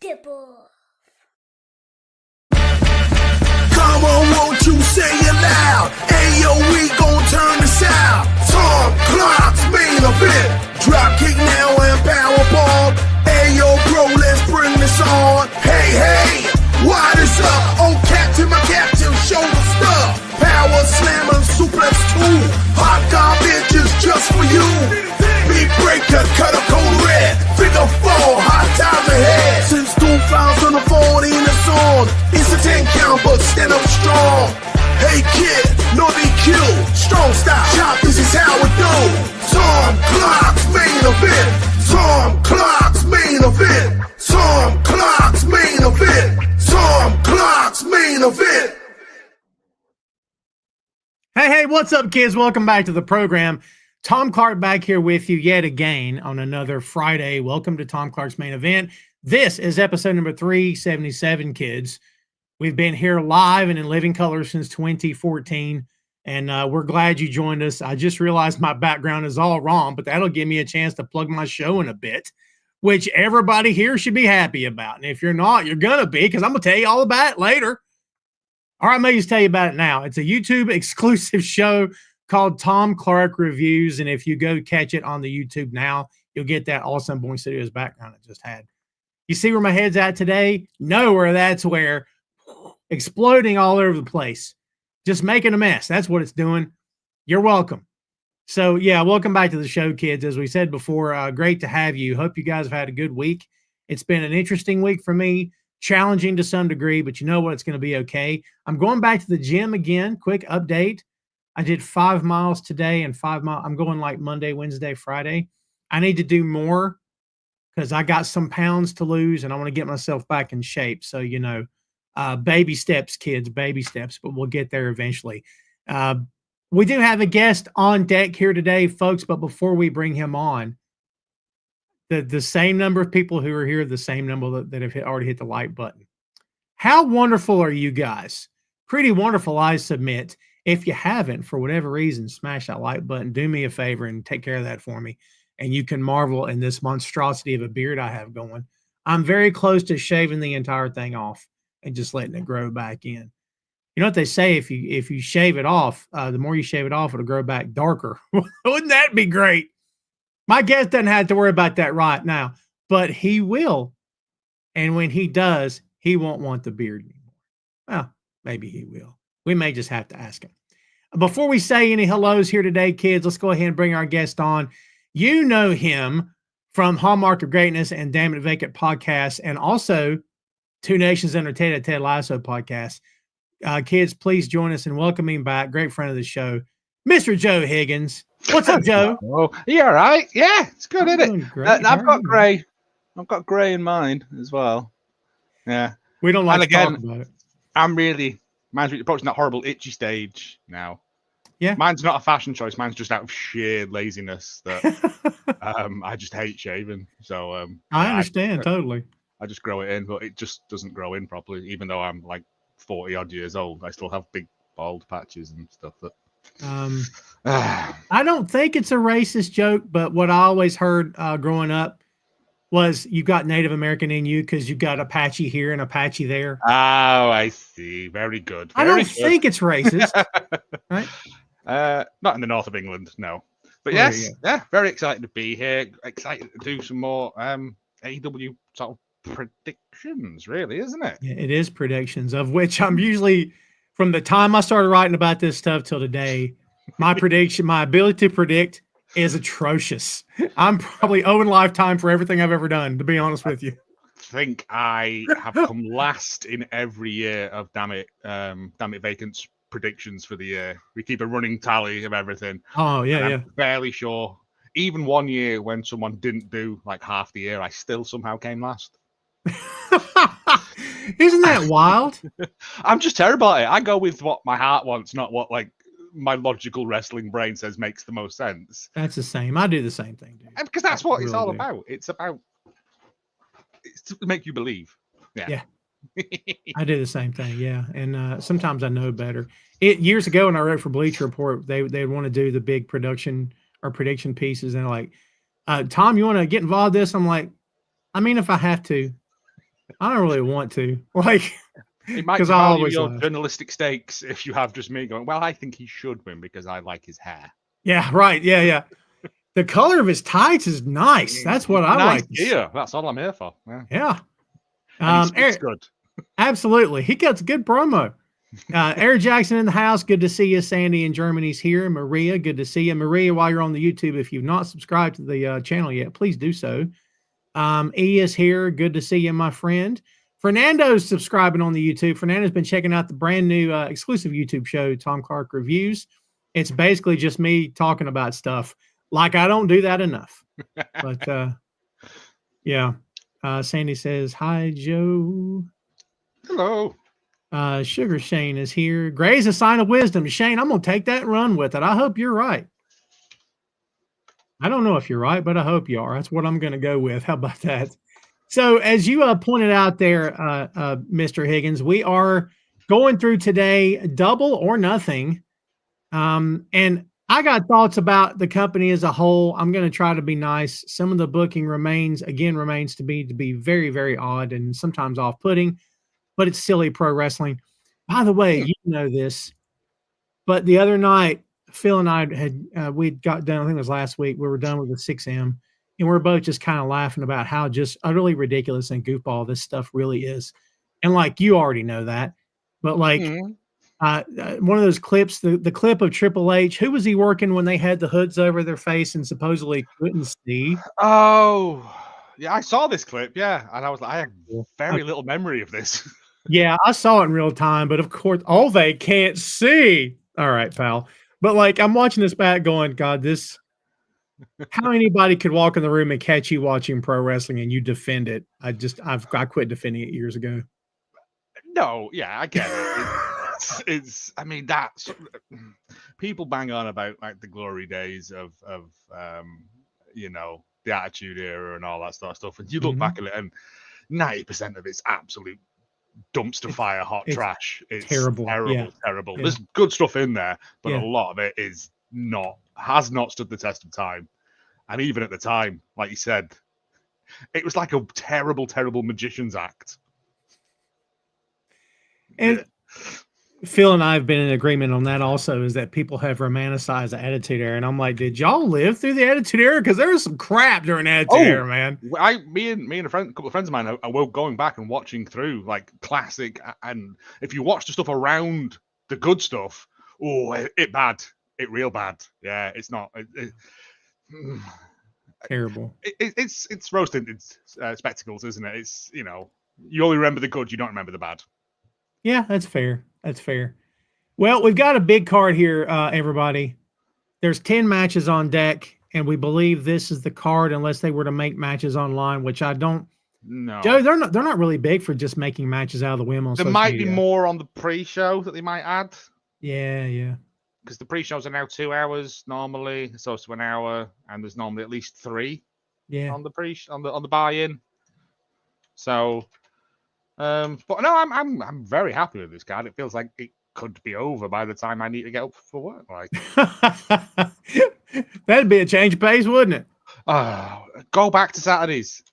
Double. Come on, won't you say it loud? Ayo, we gon' turn this out. Tom Clark's main event. Dropkick now and powerbomb. Ayo, bro, let's bring this on. Hey, hey, what is up? Oh, captain, my captain, show the stuff. Power slammer, suplex 2. Hot garbage is just for you. Big breaker, cut a code red. Figure 4, hot times ahead. Since 2014, it's on. It's a 10 count, but stand up strong. Hey kid, no DQ, strong style. Chop, this is how it do. Tom Clark's main event. Tom Clark's main event. Tom Clark's main event. Tom Clark's main event. Hey, what's up, kids? Welcome back to the program. Tom Clark back here with you yet again on another Friday. Welcome to Tom Clark's main event. This is episode number 377, kids. We've been here live and in living color since 2014, and we're glad you joined us. I just realized my background is all wrong, but that'll give me a chance to plug my show in a bit, which everybody here should be happy about. And if you're not, you're going to be, because I'm going to tell you all about it later. All right, I may just tell you about it now. It's a YouTube exclusive show called Tom Clark Reviews, and if you go catch it on the YouTube now, you'll get that awesome Boink Studios background I just had. You see where my head's at today? Know where that's where. Exploding all over the place. Just making a mess. That's what it's doing. You're welcome. So, yeah, welcome back to the show, kids. As we said before, great to have you. Hope you guys have had a good week. It's been an interesting week for me. Challenging to some degree, but you know what? It's going to be okay. I'm going back to the gym again. Quick update. I did 5 miles today and 5 miles. I'm going like Monday, Wednesday, Friday. I need to do more because I got some pounds to lose and I want to get myself back in shape. So, you know, baby steps, kids, baby steps, but we'll get there eventually. We do have a guest on deck here today, folks, but before we bring him on, the same number of people who are here, the same number that have already hit the like button. How wonderful are you guys? Pretty wonderful, I submit. If you haven't, for whatever reason, smash that like button. Do me a favor and take care of that for me. And you can marvel in this monstrosity of a beard I have going. I'm very close to shaving the entire thing off and just letting it grow back in. You know what they say, if you shave it off, the more you shave it off, it'll grow back darker. Wouldn't that be great? My guest doesn't have to worry about that right now, but he will. And when he does, he won't want the beard anymore. Well, maybe he will. We may just have to ask him. Before we say any hellos here today, kids, let's go ahead and bring our guest on. You know him from Hallmark of Greatness and Damn It Vacant podcast, and also Two Nations Under Ted Lasso podcast. Kids, please join us in welcoming back, great friend of the show, Mr. Joe Higgens. What's up, Joe? Oh, you all right? Yeah, it's good, isn't it? I've got grey. I've got grey in mine as well. Yeah. We don't like to talk about it. Mine's approaching that horrible itchy stage now. Yeah. Mine's not a fashion choice. Mine's just out of sheer laziness that I just hate shaving. So I understand totally. I just grow it in, but it just doesn't grow in properly. Even though I'm like 40 odd years old, I still have big bald patches and stuff. That I don't think it's a racist joke, but what I always heard growing up was you got Native American in you because you got Apache here and Apache there. Oh, I see. Very good. I don't think it's racist, right? Not in the north of England, no. But yes, yeah, very excited to be here. Excited to do some more AEW sort of predictions, really, isn't it? Yeah, it is predictions, of which I'm usually, from the time I started writing about this stuff till today, my ability to predict is atrocious. I'm probably owing lifetime for everything I've ever done, to be honest with you. I think I have come last in every year of Damn It Vacant's predictions for the year. We keep a running tally of everything. Oh, yeah, I'm fairly sure. Even one year when someone didn't do like half the year, I still somehow came last. Isn't that wild? I'm just terrible at it. I go with what my heart wants, not what like my logical wrestling brain says makes the most sense. That's the same. I do the same thing, dude. And because that's what it's all about. It's to make you believe. Yeah. I do the same thing. Yeah. And sometimes I know better. Years ago when I wrote for Bleacher Report, they want to do the big production or prediction pieces. And they're like, Tom, you want to get involved in this? I'm like, I mean, if I have to. I don't really want to. Like, It might because I devalue always your laugh. journalistic stakes if you have just me going, well, I think he should win because I like his hair. Yeah, right. Yeah, yeah. The color of his tights is nice. That's what I Nice like. gear. That's all I'm here for. Yeah. Yeah. And he speaks Eric, good. absolutely. He cuts a good promo. Eric Jackson in the house. Good to see you. Sandy in Germany's here. Maria, good to see you. Maria, while you're on the YouTube, if you've not subscribed to the channel yet, please do so. E is here. Good to see you, my friend. Fernando's subscribing on the YouTube. Fernando's been checking out the brand new exclusive YouTube show, Tom Clark Reviews. It's basically just me talking about stuff. Like I don't do that enough. But yeah. Sandy says, hi, Joe. Hello. Sugar Shane is here. Gray's a sign of wisdom. Shane, I'm going to take that and run with it. I hope you're right. I don't know if you're right, but I hope you are. That's what I'm going to go with. How about that? So as you pointed out there, Mr. Higgins, we are going through today Double or Nothing. And I got thoughts about the company as a whole. I'm going to try to be nice. Some of the booking remains to be very, very odd and sometimes off-putting, but it's silly pro wrestling. By the way, you know this, but the other night, Phil and I we'd got done, I think it was last week, we were done with the 6M, and we're both just kind of laughing about how just utterly ridiculous and goofball this stuff really is. And like, you already know that, but like, one of those clips, the clip of Triple H, who was he working when they had the hoods over their face and supposedly couldn't see? Oh, yeah, I saw this clip, yeah, and I was like, I have very little memory of this. Yeah, I saw it in real time, but of course, all they can't see. All right, pal. But like, I'm watching this back going, God, how anybody could walk in the room and catch you watching pro wrestling and you defend it. I quit defending it years ago. No, yeah, I get it. I mean, that's people bang on about like the glory days of you know, the Attitude Era and all that sort of stuff. And you look back at it and 90% of it's absolute dumpster fire hot trash. It's terrible. Yeah. There's good stuff in there, but a lot of it has not stood the test of time. And even at the time, like you said, it was like a terrible, terrible magician's act. And Phil and I have been in agreement on that also, is that people have romanticized the Attitude Era. And I'm like, did y'all live through the Attitude Era? Because there was some crap during the Attitude Era, man. Me and a couple of friends of mine were going back and watching through like classic. And if you watch the stuff around the good stuff, it bad. It real bad. Yeah, it's not. Terrible. It's roasted spectacles, isn't it? It's, you know, you only remember the good, you don't remember the bad. Yeah, that's fair. That's fair. Well, we've got a big card here, everybody. There's 10 matches on deck, and we believe this is the card unless they were to make matches online, which I don't. No, Joe, they're not really big for just making matches out of the whim on social might media. Be more on the pre-show that they might add. Yeah. Because the pre-shows are now 2 hours normally, so it's 1 hour, and there's normally at least 3. Yeah. On the buy-in. So, but no, I'm very happy with this card. It feels like it could be over by the time I need to get up for work. Like that'd be a change of pace, wouldn't it? Go back to Saturdays.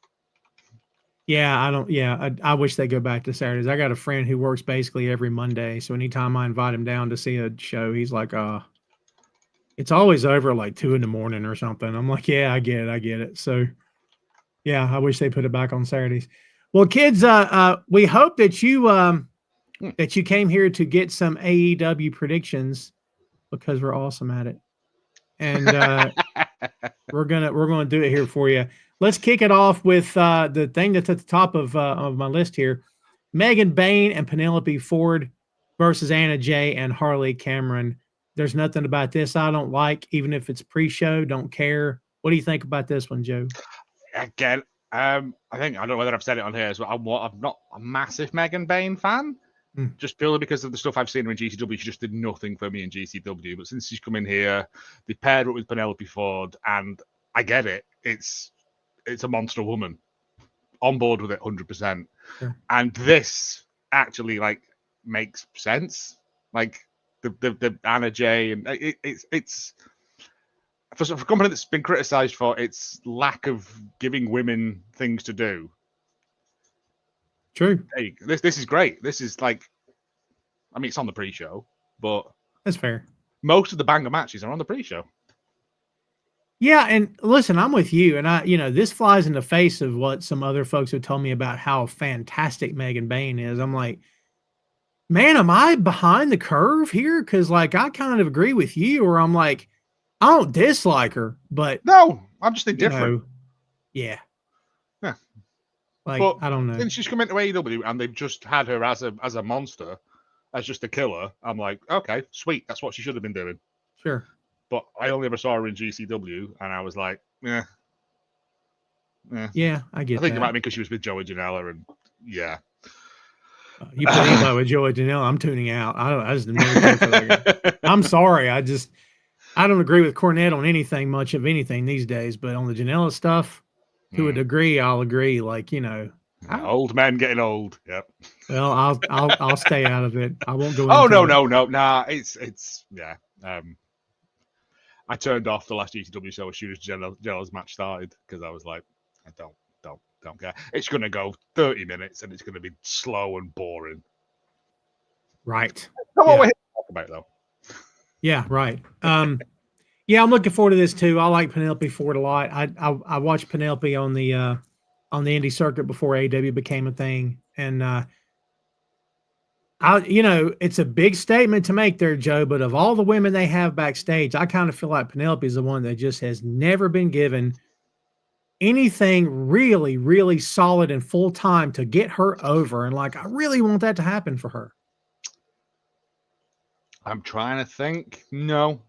Yeah, I wish they go back to Saturdays. I got a friend who works basically every Monday, so anytime I invite him down to see a show, he's like, it's always over like 2 a.m. or something. I'm like, yeah, I get it. So yeah, I wish they put it back on Saturdays. Well, kids, we hope that you came here to get some AEW predictions because we're awesome at it. And we're gonna do it here for you. Let's kick it off with the thing that's at the top of my list here: Megan Bayne and Penelope Ford versus Anna Jay and Harley Cameron. There's nothing about this I don't like, even if it's pre-show. Don't care. What do you think about this one, Joe? Again, I don't know whether I've said it on here as well. I'm not a massive Megan Bayne fan, just purely because of the stuff I've seen her in GCW. She just did nothing for me in GCW. But since she's come in here, they paired her up with Penelope Ford, and I get it. It's a monster woman. On board with it 100%. Sure. And this actually like makes sense. Like the Anna Jay, and it's for a company that's been criticized for its lack of giving women things to do. True. hey, this is great. This is like, I mean, it's on the pre-show, but That's fair. most of the banger matches are on the pre-show. Yeah, and listen, I'm with you, and this flies in the face of what some other folks have told me about how fantastic Megan Bayne is. I'm like, man, am I behind the curve here? Because like I kind of agree with you, or I'm like, I don't dislike her, but No, I'm just indifferent. Yeah. Like, But I don't know. since she's come into AEW and they've just had her as a monster, as just a killer, I'm like, okay, sweet. That's what she should have been doing. Sure. But I only ever saw her in GCW, and I was like, yeah. Yeah, I get I think that. it might be because she was with Joey Janela, and yeah. You put anybody with Joey Janela, I'm tuning out. I just never care for that guy. I'm sorry. I don't agree with Cornette on anything, much of anything these days, but on the Janela stuff, to a degree, I'll agree. Like, old men getting old. Yep. Well, I'll stay out of it. I won't go. Oh, no. Nah, it's yeah. I turned off the last GCW show as soon as Janela's match started because I was like, I don't care. It's gonna go 30 minutes and it's gonna be slow and boring. Right. That's what we're here to talk about, though. Yeah, right. Yeah, I'm looking forward to this too. I like Penelope Ford a lot. I watched Penelope on the indie circuit before AEW became a thing, and it's a big statement to make there, Joe. But of all the women they have backstage, I kind of feel like Penelope is the one that just has never been given anything really, really solid and full time to get her over. And like, I really want that to happen for her. I'm trying to think. No.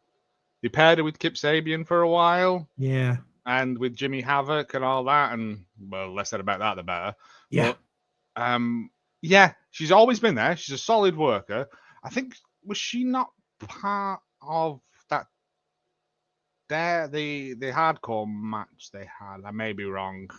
They paired her with Kip Sabian for a while. Yeah. And with Jimmy Havoc and all that. And, well, less said about that, the better. Yeah. But, yeah, she's always been there. She's a solid worker. I think, was she not part of that? The hardcore match they had. I may be wrong.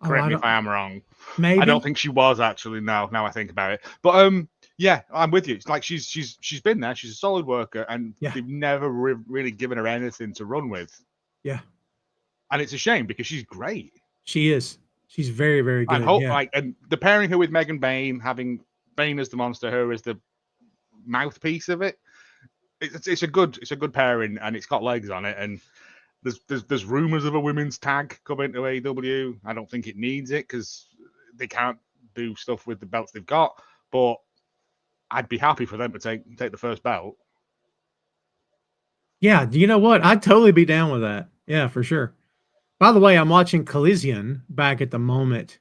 Correct me if I am wrong. Maybe. I don't think she was actually. No, now I think about it. But yeah, I'm with you. It's like she's been there. She's a solid worker, and they've never really given her anything to run with. Yeah, and it's a shame because she's great. She is. She's very, very good. And the pairing her with Megan Bayne, having Bayne as the monster, her as the mouthpiece of it. It's a good pairing, and it's got legs on it. And there's rumors of a women's tag coming to AEW. I don't think it needs it because they can't do stuff with the belts they've got. But I'd be happy for them to take the first belt. Yeah, you know what? I'd totally be down with that. Yeah, for sure. By the way, I'm watching Collision back at the moment.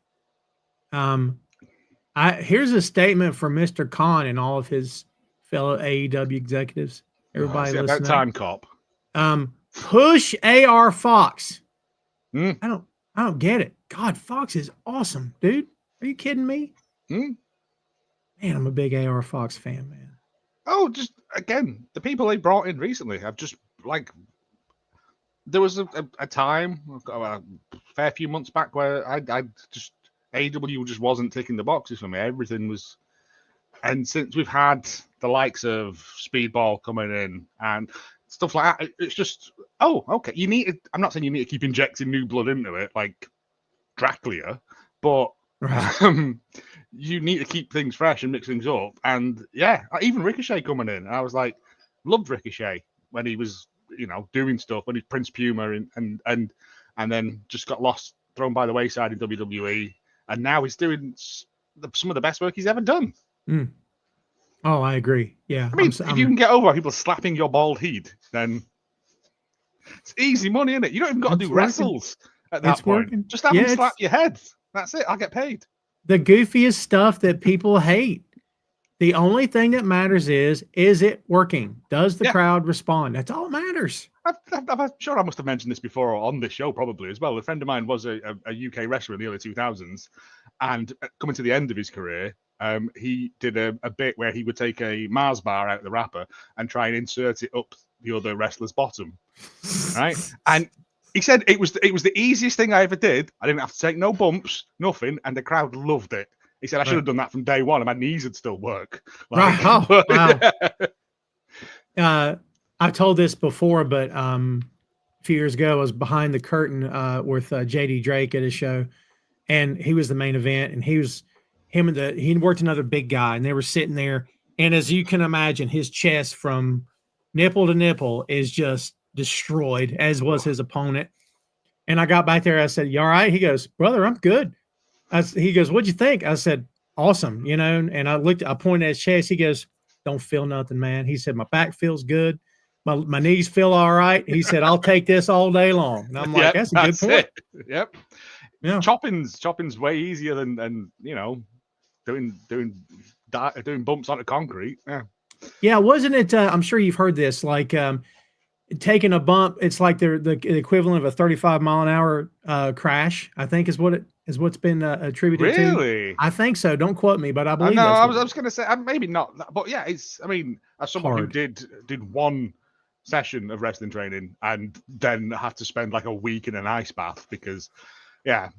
Here's a statement from Mr. Khan and all of his fellow AEW executives. Everybody listening. About time, cop. Push AR Fox. I don't get it. God, Fox is awesome, dude. Are you kidding me? Man, I'm a big AR Fox fan, man. Oh, just again, the people they brought in recently have just like. There was a time, a fair few months back, where I just AEW just wasn't ticking the boxes for me. Everything was, and since we've had the likes of Speedball coming in and stuff like that, it's just okay. I'm not saying you need to keep injecting new blood into it like Dracula, but you need to keep things fresh and mix things up. And yeah, even Ricochet coming in, I was like, loved Ricochet when he was doing stuff when he's Prince Puma and then just got thrown by the wayside in WWE, and now he's doing some of the best work he's ever done. Oh, I agree. Yeah, I mean, if you can get over people slapping your bald head, then it's easy money, isn't it? You don't even got to do wrestles at that point. Just have them slap your head. That's it. I'll get paid. The goofiest stuff that people hate. The only thing that matters is it working? Does the crowd respond? That's all that matters. I'm sure I must have mentioned this before on this show probably as well. A friend of mine was a UK wrestler in the early 2000s, and coming to the end of his career, he did a bit where he would take a Mars bar out of the wrapper and try and insert it up the other wrestler's bottom, right? And he said it was the easiest thing I ever did. I didn't have to take no bumps, nothing, and the crowd loved it. He said, I should have done that from day one, and my knees would still work. Like, wow. I've told this before, but a few years ago, I was behind the curtain with JD Drake at his show, and he was the main event, and he he worked another big guy, and they were sitting there. And as you can imagine, his chest from nipple to nipple is just destroyed, as was his opponent. And I got back there. I said, "You all right?" He goes, "Brother, I'm good." He goes, "What'd you think?" I said, "Awesome," And I pointed at his chest. He goes, "Don't feel nothing, man." He said, "My back feels good. My knees feel all right." He said, "I'll take this all day long." And I'm like, Yep, "That's a good point." it. Yep. Yeah. Chopping's way easier than doing bumps onto concrete. Yeah. Yeah, wasn't it? I'm sure you've heard this. Like taking a bump, it's like the equivalent of a 35-mile-an-hour crash. I think is what's been attributed to. Really? I think so. Don't quote me, but I I believe know. that's I what was going to say maybe not, but yeah, it's. I mean, as someone who Hard. did one session of wrestling training and then had to spend like a week in an ice bath because, yeah,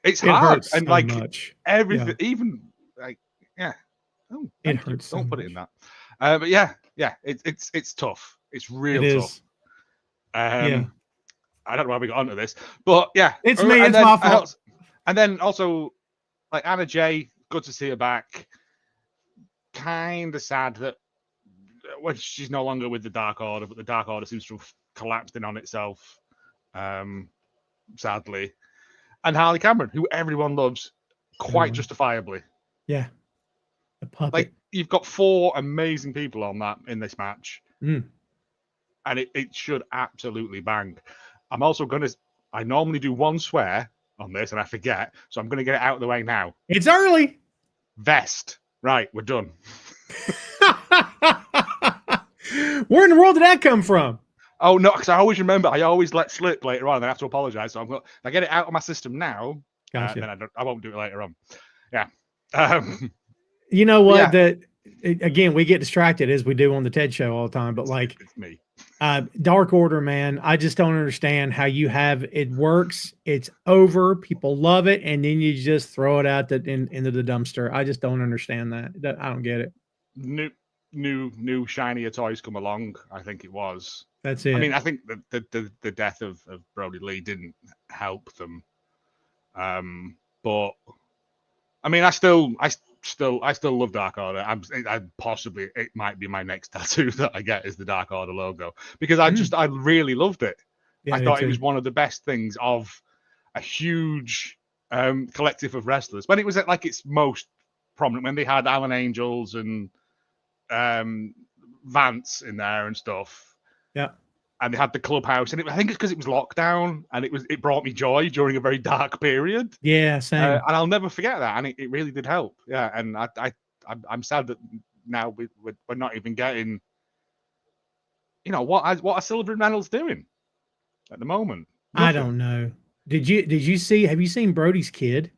it's It hard hurts and so like much. everything, Yeah. even like yeah. Oh, It thank you. hurts so Don't put it much. in that. But yeah, it's tough. It's It real tough. is. Yeah. I don't know why we got onto this, but yeah, It's me. It's my fault. And then also, like Anna Jay, good to see her back. Kind of sad that when she's no longer with the Dark Order, but the Dark Order seems to have collapsed in on itself, sadly. And Harley Cameron, who everyone loves, quite justifiably. Yeah. The puppet. Like you've got 4 amazing people on that in this match, Mm. and it should absolutely bang. I'm also gonna. I normally do one swear on this, and I forget, so I'm gonna get it out of the way now. It's early. Vest. Right, we're done. Where in the world did that come from? Oh no, because I always remember. I always let slip later on, and I have to apologize. So if I get it out of my system now, Gotcha. then I won't do it later on. Yeah. You know what? Yeah. Again, we get distracted as we do on the TED show all the time, but like It's me. Dark Order, man, I just don't understand how you have it works. It's over. People love it. And then you just throw it out into the dumpster. I just don't understand that. I don't get it. New shinier toys come along. I think it was. That's it. I mean, I think the death of Brody Lee didn't help them. But I mean, I still love Dark Order. It might be my next tattoo that I get is the Dark Order logo because I really loved it. Yeah, I thought it was one of the best things of a huge collective of wrestlers when it was at like its most prominent, when they had Alan Angels and Vance in there and stuff. Yeah. And they had the clubhouse, and I think it's because it was lockdown, and it brought me joy during a very dark period. Yeah, same. And I'll never forget that, and it really did help. Yeah, and I'm sad that now we're not even getting, what are Silver and Reynolds doing at the moment? Nothing. I don't know. Have you seen Brody's kid?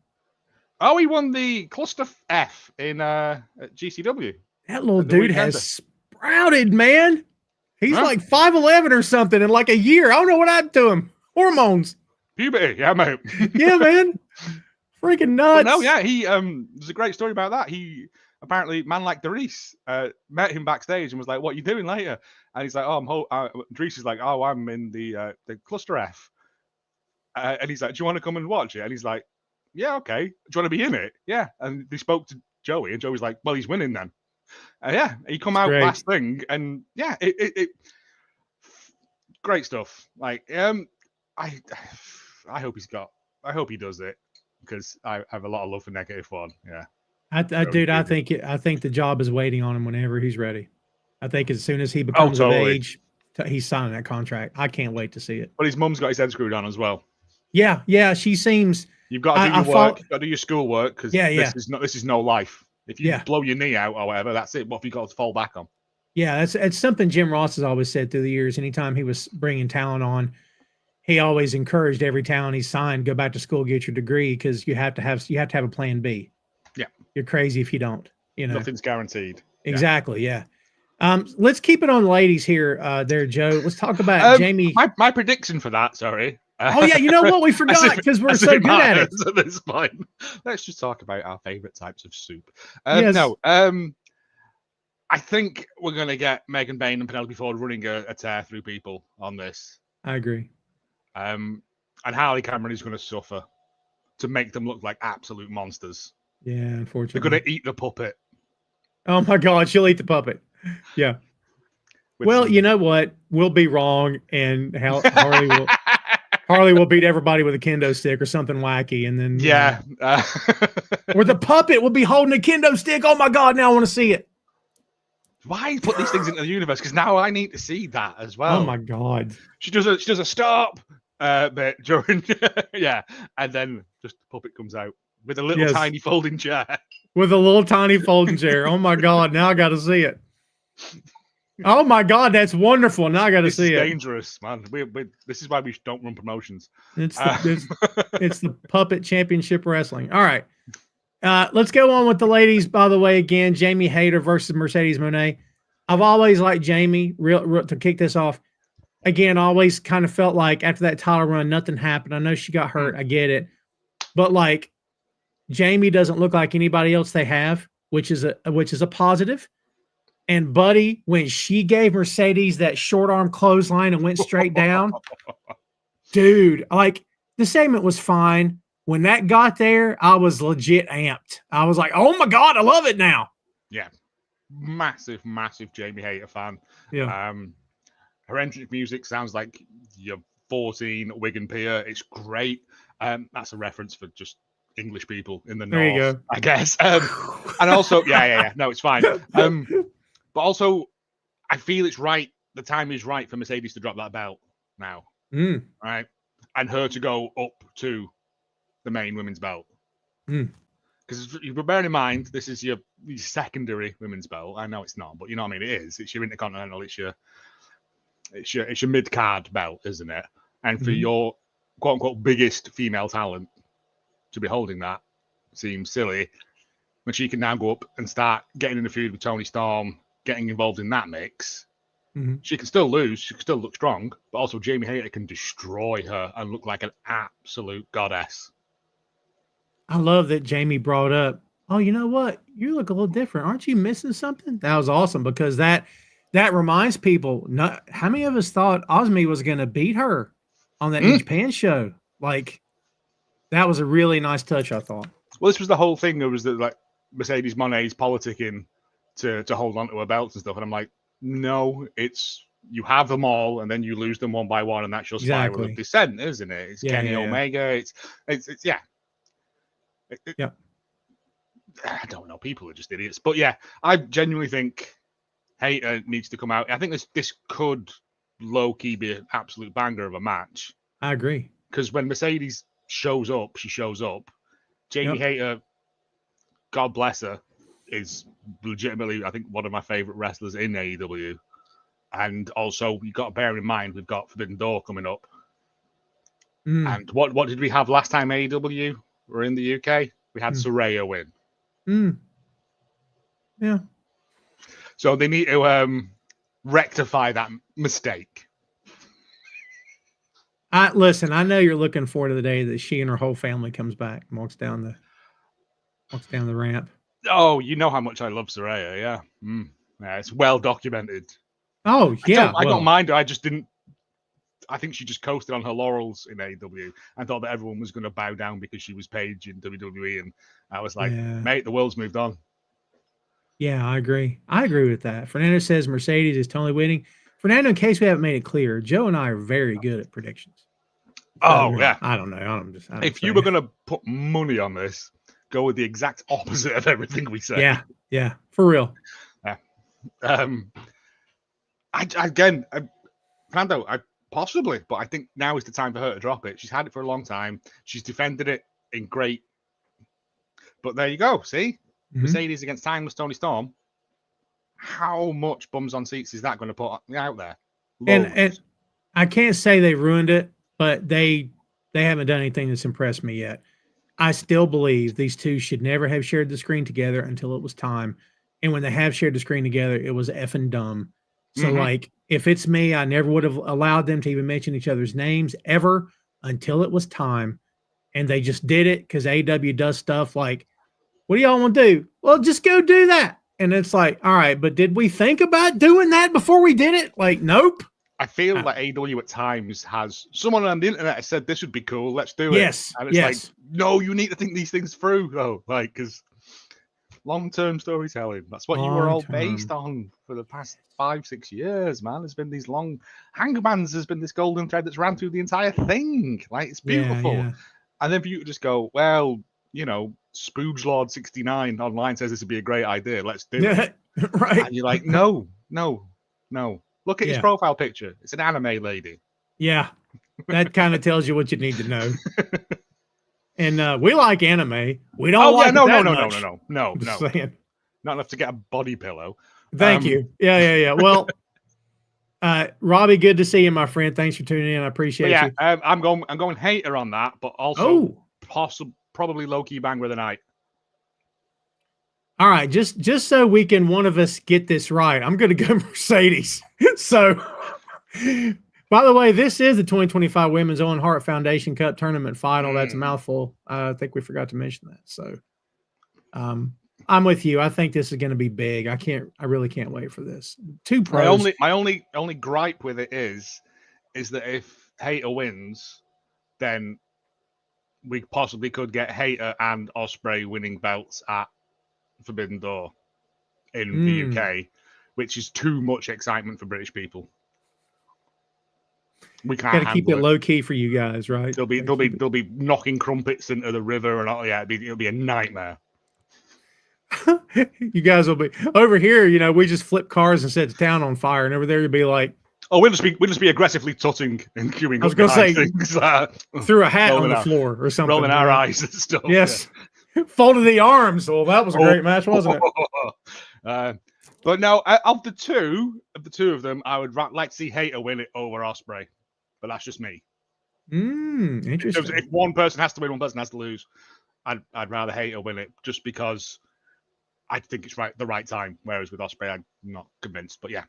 Oh, he won the Cluster F in at GCW. That little dude has sprouted, man. He's like 5'11" or something in like a year. I don't know what happened to him. Hormones. Puberty, yeah, mate. Yeah, man. Freaking nuts. Well, no, yeah, there's a great story about that. He apparently, man like Dries, met him backstage and was like, "What are you doing later?" And he's like, "Oh, Dries is like, oh, I'm in the Cluster F." And he's like, "Do you want to come and watch it?" And he's like, "Yeah, okay. Do you want to be in it?" Yeah. And they spoke to Joey, and Joey's like, "Well, he's winning then." Yeah, he come out last thing, and yeah, it great stuff. Like, I hope he does it because I have a lot of love for Negative One. Yeah, I think the job is waiting on him whenever he's ready. I think as soon as he becomes of age, he's signing that contract. I can't wait to see it. But his mum's got his head screwed on as well. Yeah, she seems. You've got to do your work. You've got to do your schoolwork because this is no life. If you blow your knee out or whatever, that's it. What have you got to fall back on? Yeah, it's something Jim Ross has always said through the years. Anytime he was bringing talent on, he always encouraged every talent he signed, go back to school, get your degree, because you have to have a plan B. Yeah, you're crazy if you don't. Nothing's guaranteed. Exactly. Yeah. Let's keep it on ladies here. There, Joe. Let's talk about Jamie. My prediction for that. Sorry. Oh yeah, you know what? We forgot because we're so good at it at this point. Let's just talk about our favorite types of soup. Yes. No, I think we're gonna get Megan Bayne and Penelope Ford running a tear through people on this. I agree. And Harley Cameron is going to suffer to make them look like absolute monsters. Yeah, They're unfortunately. going to eat the puppet. Oh my God, she'll eat the puppet. Yeah. Well, you know what? We'll be wrong, and Harley will beat everybody with a kendo stick or something wacky, and then yeah. Or the puppet will be holding a kendo stick. Oh my God! Now I want to see it. Why put these things into the universe? Because now I need to see that as well. Oh my God! She does a stop bit during yeah, and then just the puppet comes out with a little tiny folding chair. With a little tiny folding chair. Oh my God! Now I got to see it. Oh my God, that's wonderful. Now I got to see it. It's dangerous, man. This is why we don't run promotions. It's the Puppet Championship Wrestling. All right. Let's go on with the ladies, by the way, again, Jamie Hayter versus Mercedes Moné. I've always liked Jamie, real to kick this off. Again, always kind of felt like after that title run, nothing happened. I know she got hurt. I get it. But like Jamie doesn't look like anybody else they have, which is a positive. And Buddy, when she gave Mercedes that short arm clothesline and went straight down, dude, like the segment was fine. When that got there, I was legit amped. I was like, oh my God, I love it now. Yeah. Massive Jamie Hayter fan. Yeah. Her entrance music sounds like you're 14 Wigan Pier. It's great. That's a reference for just English people in the north. There you go. I guess. And also, yeah. No, it's fine. But also, I feel it's right. The time is right for Mercedes to drop that belt now. Right? And her to go up to the main women's belt. Because you bear in mind, this is your secondary women's belt. I know it's not, but you know what I mean? It is. It's your Intercontinental. It's your mid-card belt, isn't it? And for your quote-unquote biggest female talent to be holding that seems silly when she can now go up and start getting in the feud with Toni Storm, getting involved in that mix. She can still lose. She can still look strong, but also Jamie Hayter can destroy her and look like an absolute goddess. I love that Jamie brought up, oh, you know what? You look a little different. Aren't you missing something? That was awesome because that reminds people, how many of us thought Osmi was going to beat her on that New Japan show? Like, that was a really nice touch, I thought. Well, this was the whole thing. There was like Mercedes Moné's politicking to hold on to her belts and stuff. And I'm like, no, it's you have them all and then you lose them one by one. And that's your spiral of descent, isn't it? It's Kenny Omega. It's yeah. I don't know. People are just idiots. But yeah, I genuinely think Hayter needs to come out. I think this could low-key be an absolute banger of a match. I agree. Because when Mercedes shows up, she shows up. Jamie Hayter, God bless her, is legitimately, I think, one of my favorite wrestlers in AEW. And also, you've got to bear in mind, we've got Forbidden Door coming up. And what did we have last time AEW were in the UK? We had Saraya win. Yeah. So they need to rectify that mistake. Listen, I know you're looking forward to the day that she and her whole family comes back and walks down the ramp. Oh, you know how much I love Saraya, yeah. Yeah, it's well documented. Oh, yeah. I don't mind her. I just didn't. I think she just coasted on her laurels in AEW and thought that everyone was going to bow down because she was Paige in WWE. And I was like, mate, the world's moved on. Yeah, I agree. I agree with that. Fernando says Mercedes is totally winning. Fernando, in case we haven't made it clear, Joe and I are very good at predictions. Yeah. I don't know. If you were going to put money on this, go with the exact opposite of everything we say. Yeah, for real. Fernando, possibly, but I think now is the time for her to drop it. She's had it for a long time. She's defended it in great. But there you go. See? Mercedes against Timeless Toni Storm. How much bums on seats is that going to put out there? And I can't say they ruined it, but they haven't done anything that's impressed me yet. I still believe these two should never have shared the screen together until it was time. And when they have shared the screen together, it was effing dumb. So, like, if it's me, I never would have allowed them to even mention each other's names ever until it was time. And they just did it because AEW does stuff like, what do y'all want to do? Well, just go do that. And it's like, all right, but did we think about doing that before we did it? Like, nope. I feel like AEW at times has someone on the internet has said this would be cool. Let's do it. Yes. And it's like, no, you need to think these things through, though. Like, because Long-term storytelling. That's what you were all Long-term. based on for the past 5-6 years, man. There's been these long Hangman's has been this golden thread that's ran through the entire thing. Like, it's beautiful. Yeah. And then for you to just go, well, you know, Spooge Lord 69 online says this would be a great idea. Let's do it. Right. And you're like, no. Look at his profile picture. It's an anime lady. Yeah. That kind of tells you what you need to know. And we like anime. We don't like no. Saying. Not enough to get a body pillow. Thank you. Yeah. Well, Robbie, good to see you, my friend. Thanks for tuning in. I appreciate you. I'm going hater on that, but also probably low-key banger of the night. All right, just so we can one of us get this right, I'm going to go Mercedes. So, by the way, this is the 2025 Women's Owen Hart Foundation Cup Tournament Final. That's a mouthful. I think we forgot to mention that. So, I'm with you. I think this is going to be big. I really can't wait for this. Two pros. My only gripe with it is that if Hayter wins, then we possibly could get Hayter and Ospreay winning belts at Forbidden Door in the UK, which is too much excitement for British people. We can't keep it low key for you guys, right? They'll be knocking crumpets into the river and all. Yeah, it'll be a nightmare. You guys will be over here. You know, we just flip cars and set the town on fire, and over there you'll be like, oh, we'll just be aggressively tutting and queuing. I was going to say things, through a hat on the floor or something, rolling our eyes and stuff. Yes. Yeah. Folded the arms. Well, that was a great match, wasn't it? But no, of the two of them, I would like to see Hayter win it over Ospreay. But that's just me. Interesting. If one person has to win, one person has to lose. I'd rather Hayter win it just because I think it's the right time. Whereas with Ospreay, I'm not convinced. But yeah.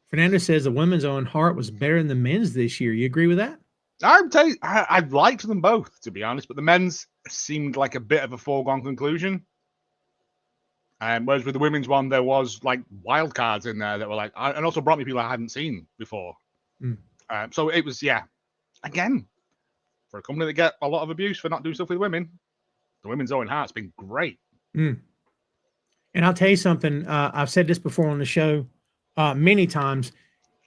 Fernando says the women's Owen Hart was better than the men's this year. You agree with that? I liked them both, to be honest, but the men's seemed like a bit of a foregone conclusion. Whereas with the women's one, there was like wild cards in there that were like, and also brought me people I hadn't seen before. So it was, again, for a company that get a lot of abuse for not doing stuff with women, the women's Owen Hart's been great. And I'll tell you something. I've said this before on the show many times.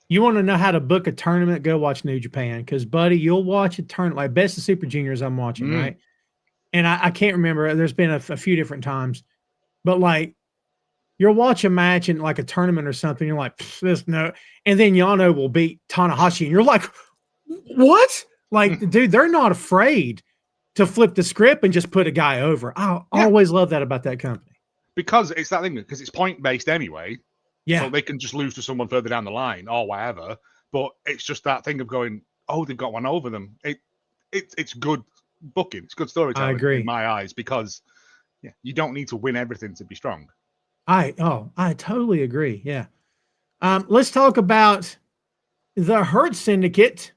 You want to know how to book a tournament, go watch New Japan. Because, buddy, you'll watch a tournament like Best of Super Juniors I'm watching, right? And I can't remember. There's been a few different times. But, like, you'll watch a match in, like, a tournament or something. You're like, this no. And then Yano will beat Tanahashi. And you're like, what? Like, dude, they're not afraid to flip the script and just put a guy over. I always love that about that company. Because it's that thing. Because it's point-based anyway. Yeah. So they can just lose to someone further down the line or whatever. But it's just that thing of going, oh, they've got one over them. It's good booking. It's good storytelling. I agree. In my eyes, because you don't need to win everything to be strong. I totally agree. Yeah. Let's talk about the Hurt Syndicate.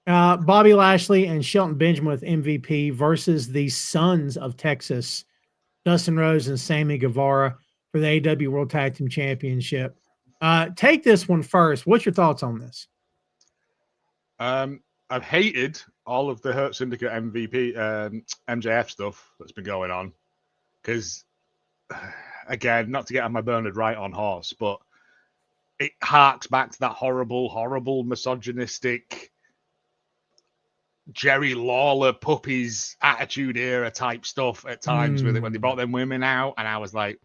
Bobby Lashley and Shelton Benjamin with MVP versus the Sons of Texas, Dustin Rhodes and Sammy Guevara, for the AEW World Tag Team Championship. Take this one first. What's your thoughts on this? I've hated all of the Hurt Syndicate MVP, MJF stuff that's been going on. Because, again, not to get on my Bernard Wright on horse, but it harks back to that horrible, misogynistic Jerry Lawler puppies attitude era type stuff at times with it when they brought them women out. And I was like,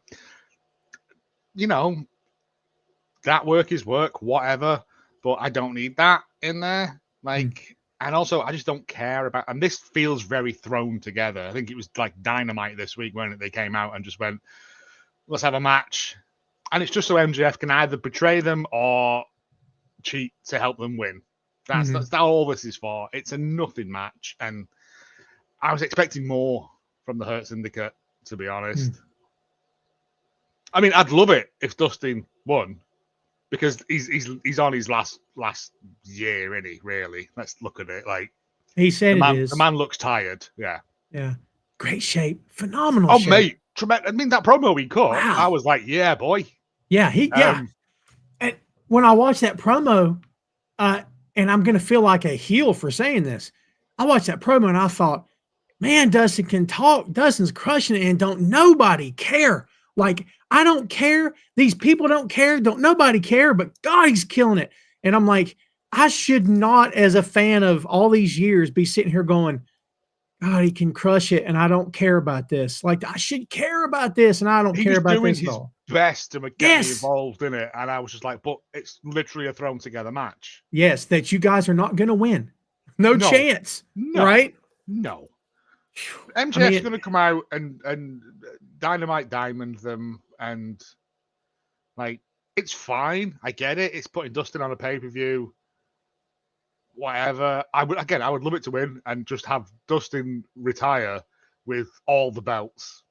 you know, that work is work, whatever, but I don't need that in there. Like, and also I just don't care about, and this feels very thrown together. I think it was like Dynamite this week when they came out and just went, let's have a match. And it's just so MJF can either betray them or cheat to help them win. That's all this is for. It's a nothing match. And I was expecting more from the Hurt Syndicate, to be honest. I mean, I'd love it if Dustin won, because he's on his last year, isn't he? Really, let's look at it. Like he said, the man looks tired. Yeah, great shape, phenomenal. Oh, shape. Mate, tremendous. I mean, that promo we cut, wow. I was like, yeah, boy. Yeah, And when I watched that promo, and I'm gonna feel like a heel for saying this, I watched that promo and I thought, man, Dustin can talk. Dustin's crushing it, and don't nobody care. Like, I don't care. These people don't care. Don't nobody care, but God, he's killing it. And I'm like, I should not, as a fan of all these years, be sitting here going, God, he can crush it, and I don't care about this. Like, I should care about this, and I don't care about this at all. Best to get me involved in it, and I was just like, but it's literally a thrown together match. Yes, that you guys are not going to win. No chance, right? No. MJF's going to come out and Dynamite Diamond them, and like, it's fine. I get it. It's putting Dustin on a pay-per-view. Whatever. I would love it to win and just have Dustin retire with all the belts.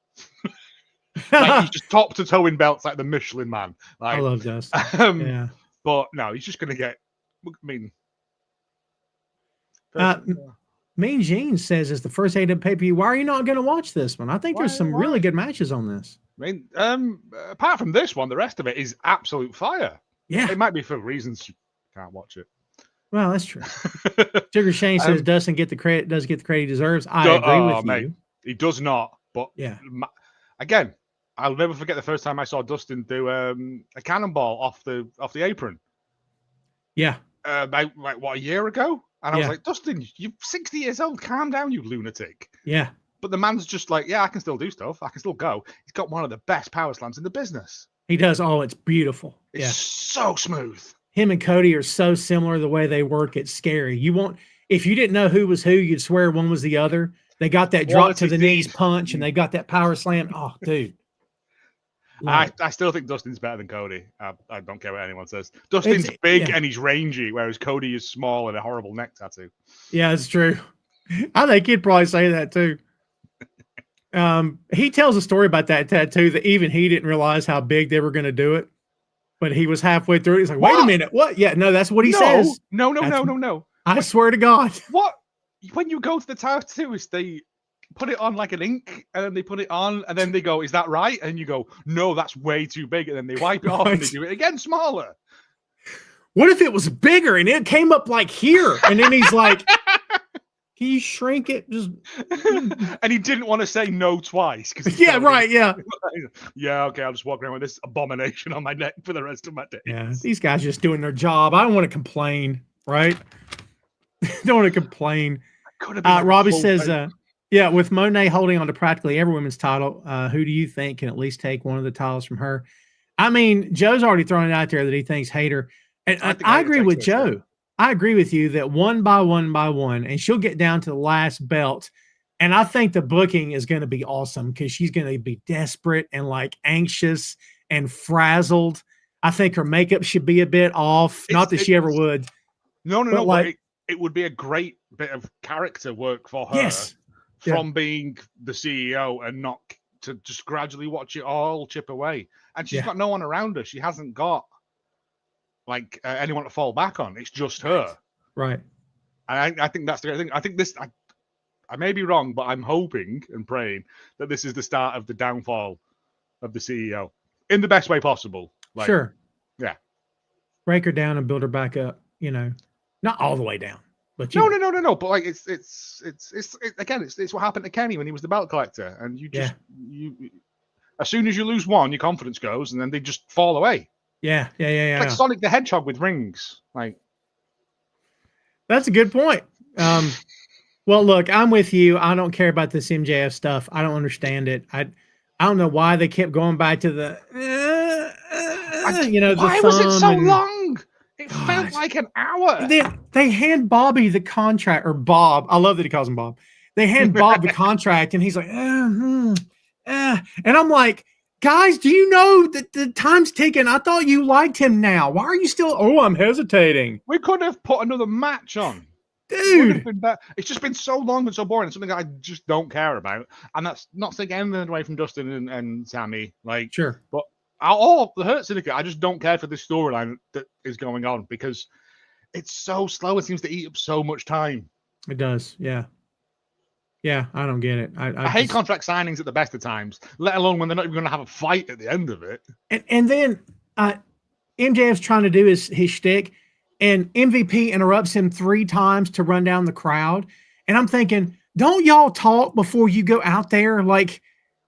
Like, he's just top to toe in belts like the Michelin Man. Like, I love Dustin. Yeah. But no, he's just going to get. I mean, Mean Gene says it's the first AEW pay-per-view. Why are you not going to watch this one? I think there's some really good matches on this. I mean, apart from this one, the rest of it is absolute fire. Yeah. It might be for reasons you can't watch it. Well, that's true. Sugar Shane says Dustin does get the credit he deserves. I agree with you. He does not. But yeah, again, I'll never forget the first time I saw Dustin do a cannonball off the apron. Yeah, about a year ago, and I was like, Dustin, you're 60 years old. Calm down, you lunatic. Yeah. But the man's just like, yeah, I can still do stuff. I can still go. He's got one of the best power slams in the business. He does. Oh, it's beautiful. It's so smooth. Him and Cody are so similar the way they work. It's scary. If you didn't know who was who, you'd swear one was the other. They got that drop to the knees punch, and they got that power slam. Oh, dude. I still think Dustin's better than Cody. I don't care what anyone says. Dustin's big and he's rangy, whereas Cody is small and a horrible neck tattoo. Yeah, it's true. I think he'd probably say that too. He tells a story about that tattoo that even he didn't realize how big they were going to do it. But he was halfway through. He's like, wait a minute. What? Yeah, no, that's what he says. No. I swear to God. What? When you go to the tattoos, they put it on like an ink, and then they put it on, and then they go, is that right? And you go, no, that's way too big. And then they wipe it off and they do it again smaller. What if it was bigger and it came up like here? And then he's like, can you shrink it? Just and he didn't want to say no twice. Yeah, right. Yeah. Yeah, okay. I'll just walk around with this abomination on my neck for the rest of my days. Yeah, these guys just doing their job. I don't want to complain, right? Don't want to complain. Robbie says, with Monet holding on to practically every women's title, who do you think can at least take one of the titles from her? I mean, Joe's already thrown it out there that he thinks Hayter. And I agree with Joe. I agree with you that one by one, and she'll get down to the last belt. And I think the booking is going to be awesome because she's going to be desperate and like anxious and frazzled. I think her makeup should be a bit off. Not that she ever would. No. Like, it would be a great bit of character work for her from being the CEO and not to just gradually watch it all chip away. And she's got no one around her. She hasn't got like anyone to fall back on. It's just her. Right. And I think that's the thing. I think this, I may be wrong, but I'm hoping and praying that this is the start of the downfall of the CEO in the best way possible. Like, sure. Yeah. Break her down and build her back up, not all the way down, but no. But like, it's what happened to Kenny when he was the belt collector. And you just, as soon as you lose one, your confidence goes and then they just fall away. Yeah. Like Sonic the Hedgehog with rings. Like, that's a good point. Well, look, I'm with you. I don't care about this MJF stuff. I don't understand it. I don't know why they kept going back to the why was it so long? It felt like an hour. They hand Bobby the contract, or Bob. I love that he calls him Bob. They hand Bob the contract, and he's like, and I'm like, guys, do you know that the time's ticking? I thought you liked him now. Why are you still? Oh, I'm hesitating. We could have put another match on. Dude. It's just been so long and so boring. It's something that I just don't care about. And that's not taking anything away from Dustin and Sammy. Like, sure. But all the Hurt Syndicate, I just don't care for this storyline that is going on because it's so slow. It seems to eat up so much time. It does. Yeah. Yeah, I don't get it. I hate contract signings at the best of times, let alone when they're not even going to have a fight at the end of it. And then MJF's trying to do his shtick, and MVP interrupts him 3 times to run down the crowd. And I'm thinking, don't y'all talk before you go out there? Like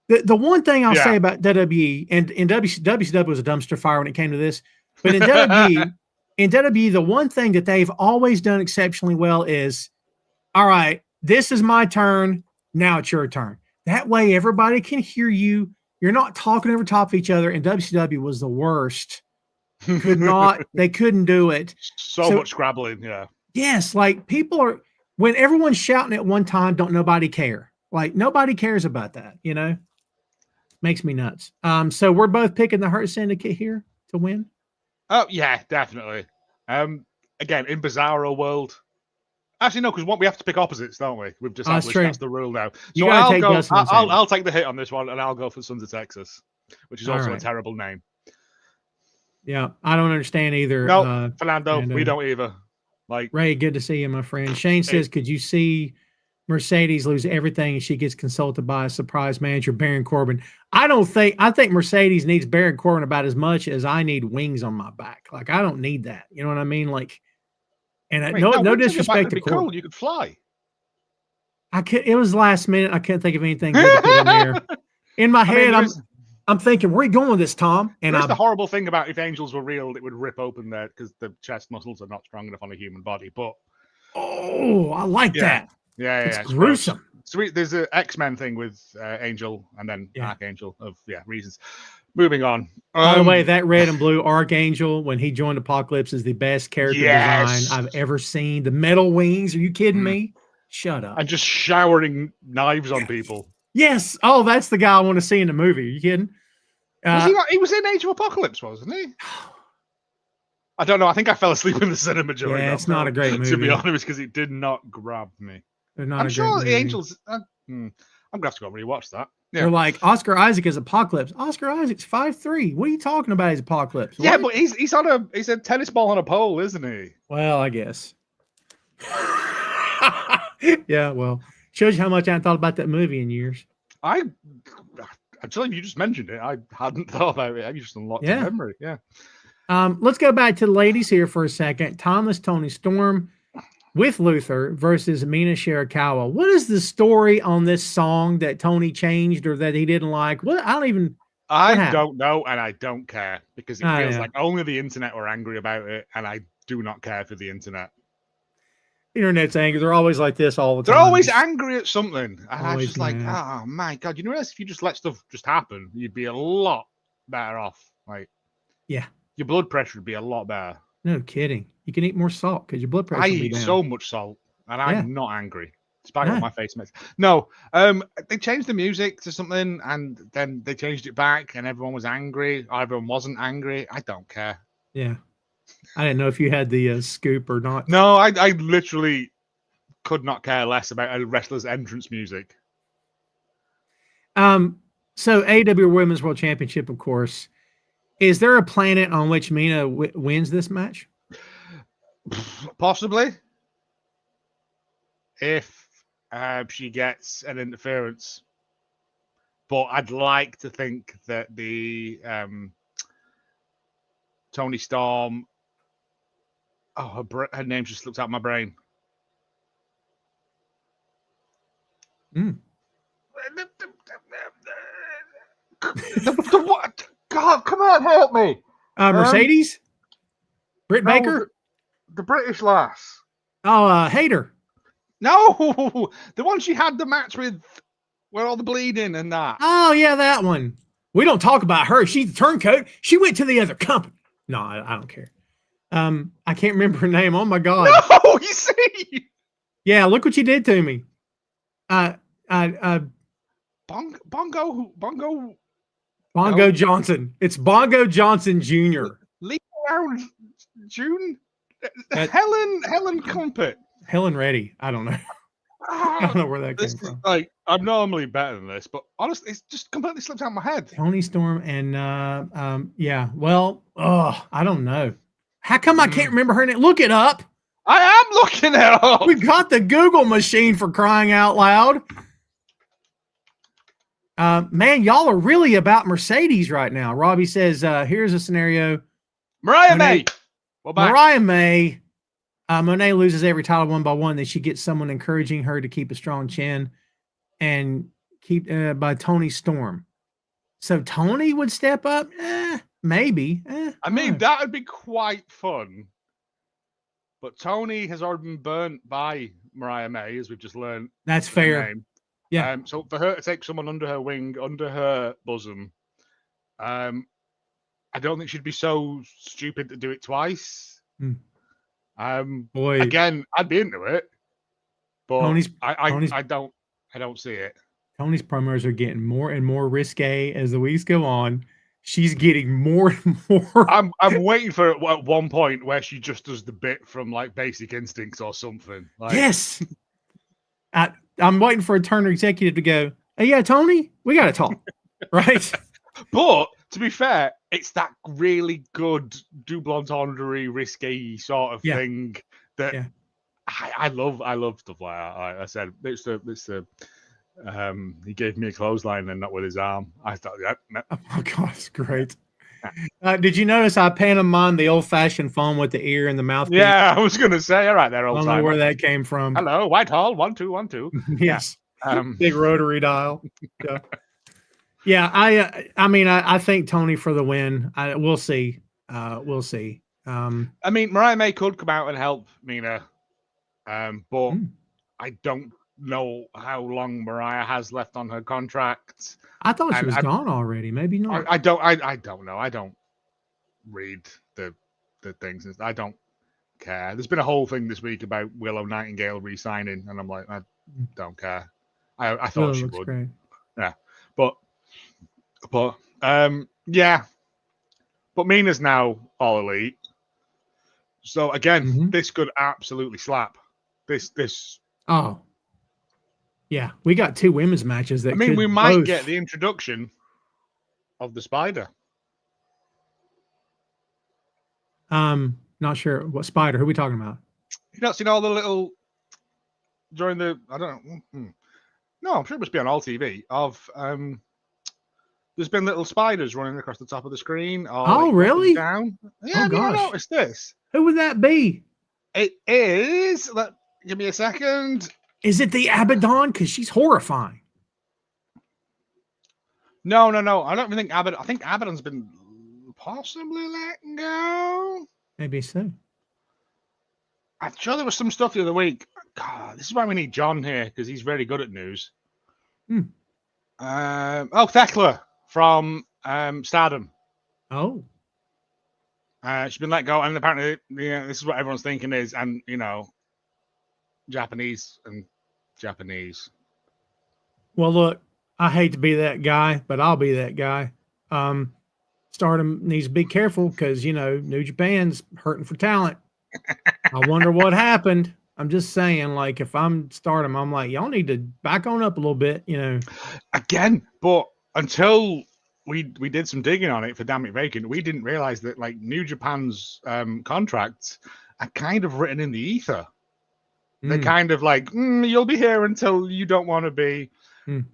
the one thing I'll say about WWE and WCW was a dumpster fire when it came to this, but in WWE, the one thing that they've always done exceptionally well is, all right, this is my turn. Now it's your turn. That way everybody can hear you. You're not talking over top of each other. And WCW was the worst. They couldn't do it. So much scrabbling. Yeah. Yes. Like when everyone's shouting at one time, don't nobody care. Like nobody cares about that, you know? Makes me nuts. So we're both picking the Hurt Syndicate here to win. Oh yeah, definitely. Again, in Bizarro world, actually no, because we have to pick opposites, don't we? We've just established that's the rule now. So I'll take the hit on this one, and I'll go for Sons of Texas, which is also a terrible name. Yeah, I don't understand either. No, Fernando, we don't either. Like Ray, good to see you, my friend. Shane says, could you see Mercedes lose everything and she gets consulted by a surprise manager, Baron Corbin? I think Mercedes needs Baron Corbin about as much as I need wings on my back. Like, I don't need that. You know what I mean? Like, and no disrespect to Corbin. Cool. You could fly. It was last minute. I couldn't think of anything good to put in there. In my head, I'm thinking, where are you going with this, Tom? And that's the horrible thing about if angels were real, it would rip open there because the chest muscles are not strong enough on a human body. But I like that. Yeah, it's gruesome. So there's an X-Men thing with Angel and then Archangel of reasons. Moving on. By the way, that red and blue Archangel when he joined Apocalypse is the best character design I've ever seen. The metal wings. Are you kidding me? Shut up. And just showering knives on people. Yes. Oh, that's the guy I want to see in the movie. Are you kidding? He was in Age of Apocalypse, wasn't he? I don't know. I think I fell asleep in the cinema during that. It's not a great movie. To be honest, because it did not grab me. I'm sure the Angels... I'm going to have to go rewatch that. Yeah. They're like, Oscar Isaac is Apocalypse. Oscar Isaac's 5'3". What are you talking about? He's Apocalypse. What? Yeah, but he's a tennis ball on a pole, isn't he? Well, I guess. Yeah, well, shows you how much I haven't thought about that movie in years. Actually, you just mentioned it. I hadn't thought about it. I just unlocked the memory. Yeah. Let's go back to the ladies here for a second. Timeless Tony Storm with Luther versus Mina Shirakawa. What is the story on this song that Tony changed or that he didn't like? What I don't know, and I don't care because it feels like only the internet were angry about it, and I do not care for the internet. Internet's angry. They're always like this all the time. They're always angry at something. And I'm just like, oh my God. You know, if you just let stuff just happen, you'd be a lot better off. Like, yeah. Your blood pressure would be a lot better. No kidding. You can eat more salt because your blood pressure I will be eat down. so much salt, and I'm not angry. Despite what my face makes. No, they changed the music to something, and then they changed it back, and everyone was angry. Or everyone wasn't angry. I don't care. Yeah. I didn't know if you had the scoop or not. No, I literally could not care less about a wrestler's entrance music. So AEW Women's World Championship, of course. Is there a planet on which Mina wins this match? Possibly. If she gets an interference. But I'd like to think that the Tony Storm... Oh, her name just slipped out of my brain. The what? God, come on, help me. Mercedes? Britt Baker? The British lass. Oh, Hayter. No, the one she had the match with where all the bleeding and that. Oh, yeah, that one. We don't talk about her. She's the turncoat. She went to the other company. No, I don't care. I can't remember her name. Oh my God. No, you see. Yeah, look what you did to me. Bongo Johnson. It's Bongo Johnson Jr. Leave around June. Helen Cumpet. Helen Reddy. I don't know. I don't know where that came from. Like, I'm normally better than this, but honestly, it's just completely slipped out of my head. Tony Storm and I don't know. How come I can't remember her name? Look it up. I am looking it up. We got the Google machine for crying out loud. Man, y'all are really about Mercedes right now. Robbie says, here's a scenario. Mariah May. Mariah May. Monet loses every title one by one. Then she gets someone encouraging her to keep a strong chin and keep by Tony Storm. So Tony would step up? Maybe. I mean, that would be quite fun. But Tony has already been burnt by Mariah May, as we've just learned. That's fair. Name. Yeah. So for her to take someone under her wing, under her bosom, I don't think she'd be so stupid to do it twice. Boy, again, I'd be into it, but I don't see it. Tony's promos are getting more and more risque as the weeks go on. She's getting more and more. I'm waiting for it at one point where she just does the bit from like Basic Instincts or something. Like, yes. I'm waiting for a Turner executive to go, hey, yeah, Tony, we got to talk. Right? But to be fair, it's that really good double entendre, risque sort of thing that I love. I love stuff like that. Like I said, it's the he gave me a clothesline and not with his arm. I thought, oh my God, it's great. Did you notice I pantomimed the old-fashioned phone with the ear and the mouth? Yeah, I was going to say, all right, there, old I don't know where that came from. Hello, Whitehall, 1212. Yes, big rotary dial. Yeah, I mean, I think Tony for the win. We'll see. We'll see. I mean, Mariah May could come out and help Mina, but I don't know how long Mariah has left on her contract. I thought she was gone already. Maybe not. I don't know. I don't read the things. I don't care. There's been a whole thing this week about Willow Nightingale re-signing, and I'm like, I don't care. I thought she would. Great. Yeah, but yeah. But Mina's now all elite. So again, this could absolutely slap. This. Oh. Yeah, we got two women's matches that. I mean, we might get the introduction of the Spider. Not sure what Spider. Who are we talking about? You not seen all the little during the? I don't know. No, I'm sure it must be on all TV. Of there's been little spiders running across the top of the screen. Oh, really? Down. Yeah, oh, have you gosh. noticed this? Who would that be? It is. Give me a second. Is it the Abaddon? Because she's horrifying. No. I don't even think Abaddon. I think Abaddon's been possibly let go. Maybe so. I'm sure there was some stuff the other week. God, this is why we need John here, because he's very good at news. Thekla from Stardom. Oh. She's been let go, and apparently, this is what everyone's thinking is, and Japanese. Well, look, I hate to be that guy, but I'll be that guy. Stardom needs to be careful because, New Japan's hurting for talent. I wonder what happened. I'm just saying, like, if I'm Stardom, I'm like, y'all need to back on up a little bit, Again, but until we did some digging on it for Damn It Vacant, we didn't realize that, like, New Japan's contracts are kind of written in the ether. They're kind of like, you'll be here until you don't want to be.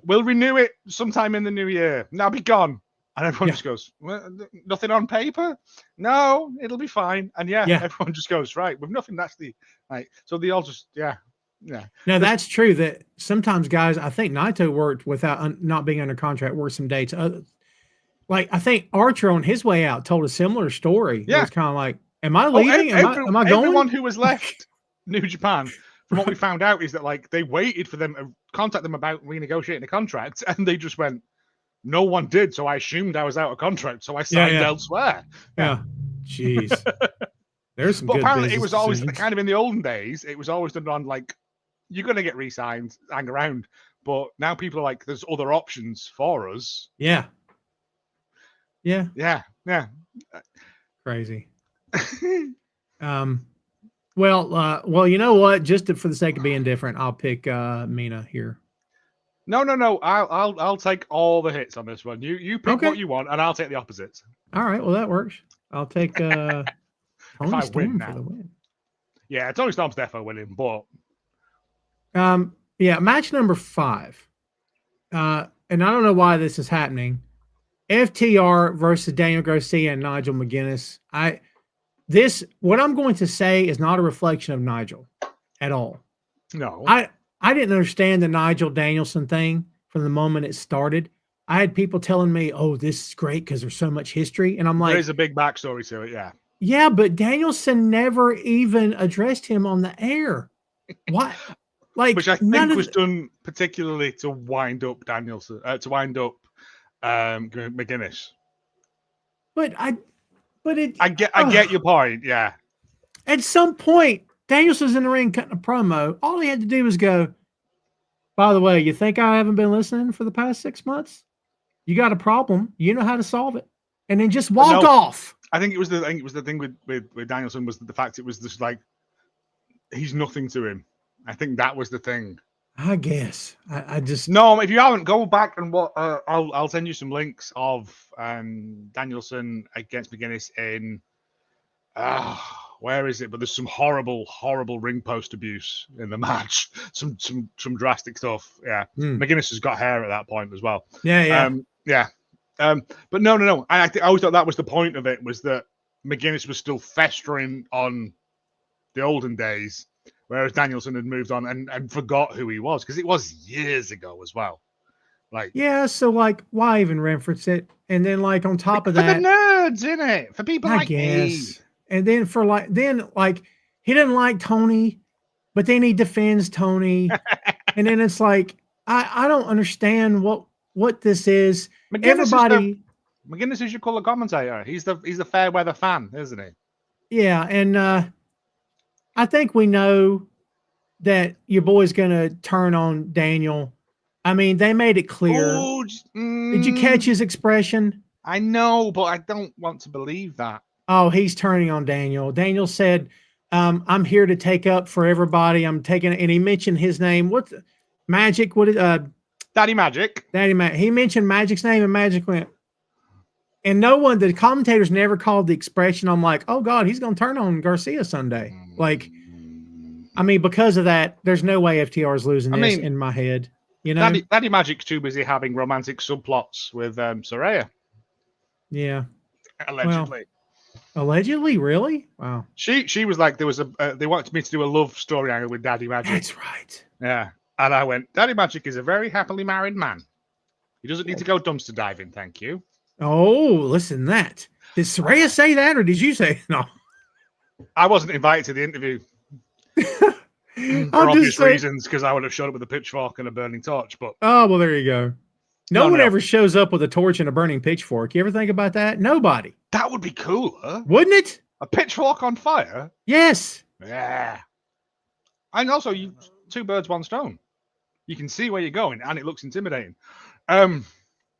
We'll renew it sometime in the new year. Now be gone. And everyone just goes, well, nothing on paper? No, it'll be fine. And everyone just goes, right, with nothing actually. Right. So they all just, yeah. Now, that's true that sometimes guys, I think Naito worked without not being under contract, worked some dates. Like, I think Archer on his way out told a similar story. Yeah. It was kind of like, am I leaving? Am I going? Everyone who was left New Japan, from what we found out, is that, like, they waited for them to contact them about renegotiating the contract, and they just went, no one did, so I assumed I was out of contract, so I signed elsewhere. Yeah. Jeez. There's some but good apparently it was always decisions. kind of in the olden days, it was always done on, like, you're going to get re-signed, hang around. But now people are like, there's other options for us. Yeah. Crazy. Well, you know what? Just for the sake of being different, I'll pick Mina here. No. I'll take all the hits on this one. You pick what you want, and I'll take the opposites. All right. Well, that works. I'll take Tony Storm for the win. Yeah, Tony Storm's definitely winning, but match number 5. And I don't know why this is happening. FTR versus Daniel Garcia and Nigel McGuinness. what I'm going to say is not a reflection of Nigel at all. No. I didn't understand the Nigel Danielson thing from the moment it started. I had people telling me, "Oh, this is great because there's so much history," and I'm like, "There's a big backstory to it." Yeah. Yeah, but Danielson never even addressed him on the air. Why? Like, Which I think was done particularly to wind up Danielson, McGuinness. I get your point. Yeah. At some point, Danielson's in the ring cutting a promo. All he had to do was go, "By the way, you think I haven't been listening for the past 6 months? You got a problem. You know how to solve it." And then just walk off. I think it was the thing with Danielson was the fact it was just like he's nothing to him. I think that was the thing. I guess I just no. If you haven't, go back and what I'll send you some links of Danielson against McGuinness in where is it? But there's some horrible ring post abuse in the match. Some drastic stuff. Yeah, McGuinness has got hair at that point as well. Yeah. But no. I always thought that was the point of it, was that McGuinness was still festering on the olden days, whereas Danielson had moved on and forgot who he was, because it was years ago as well. Like, yeah, so like, why even reference it? And then like on top of that, for the nerds, innit? For people like me. And then he didn't like Tony, but then he defends Tony, and then it's like I don't understand what this is. McGuinness is your color commentator. He's the fair weather fan, isn't he? Yeah, and I think we know that your boy's gonna turn on Daniel. I mean, they made it clear. Did you catch his expression? I know, but I don't want to believe that. Oh, he's turning on Daniel. Daniel said, "I'm here to take up for everybody. I'm taking," and he mentioned his name. What's Magic? What is Daddy Magic? Daddy Magic. He mentioned Magic's name, and Magic went. And the commentators never called the expression. I'm like, oh God, he's going to turn on Garcia Sunday. Like, I mean, because of that, there's no way FTR is losing this in my head. You know, Daddy Magic's too busy having romantic subplots with Saraya. Yeah, allegedly. Allegedly, really? Wow. She was like, there was they wanted me to do a love story angle with Daddy Magic. That's right. Yeah, and I went, Daddy Magic is a very happily married man. He doesn't need to go dumpster diving, thank you. Oh, listen, that. Did Saraya say that, or did you say no? I wasn't invited to the interview for obvious reasons, because I would have showed up with a pitchfork and a burning torch. But oh well, there you go. No one ever shows up with a torch and a burning pitchfork. You ever think about that? Nobody. That would be cool, huh? Wouldn't it? A pitchfork on fire? Yes. Yeah. And also, two birds, one stone. You can see where you're going, and it looks intimidating.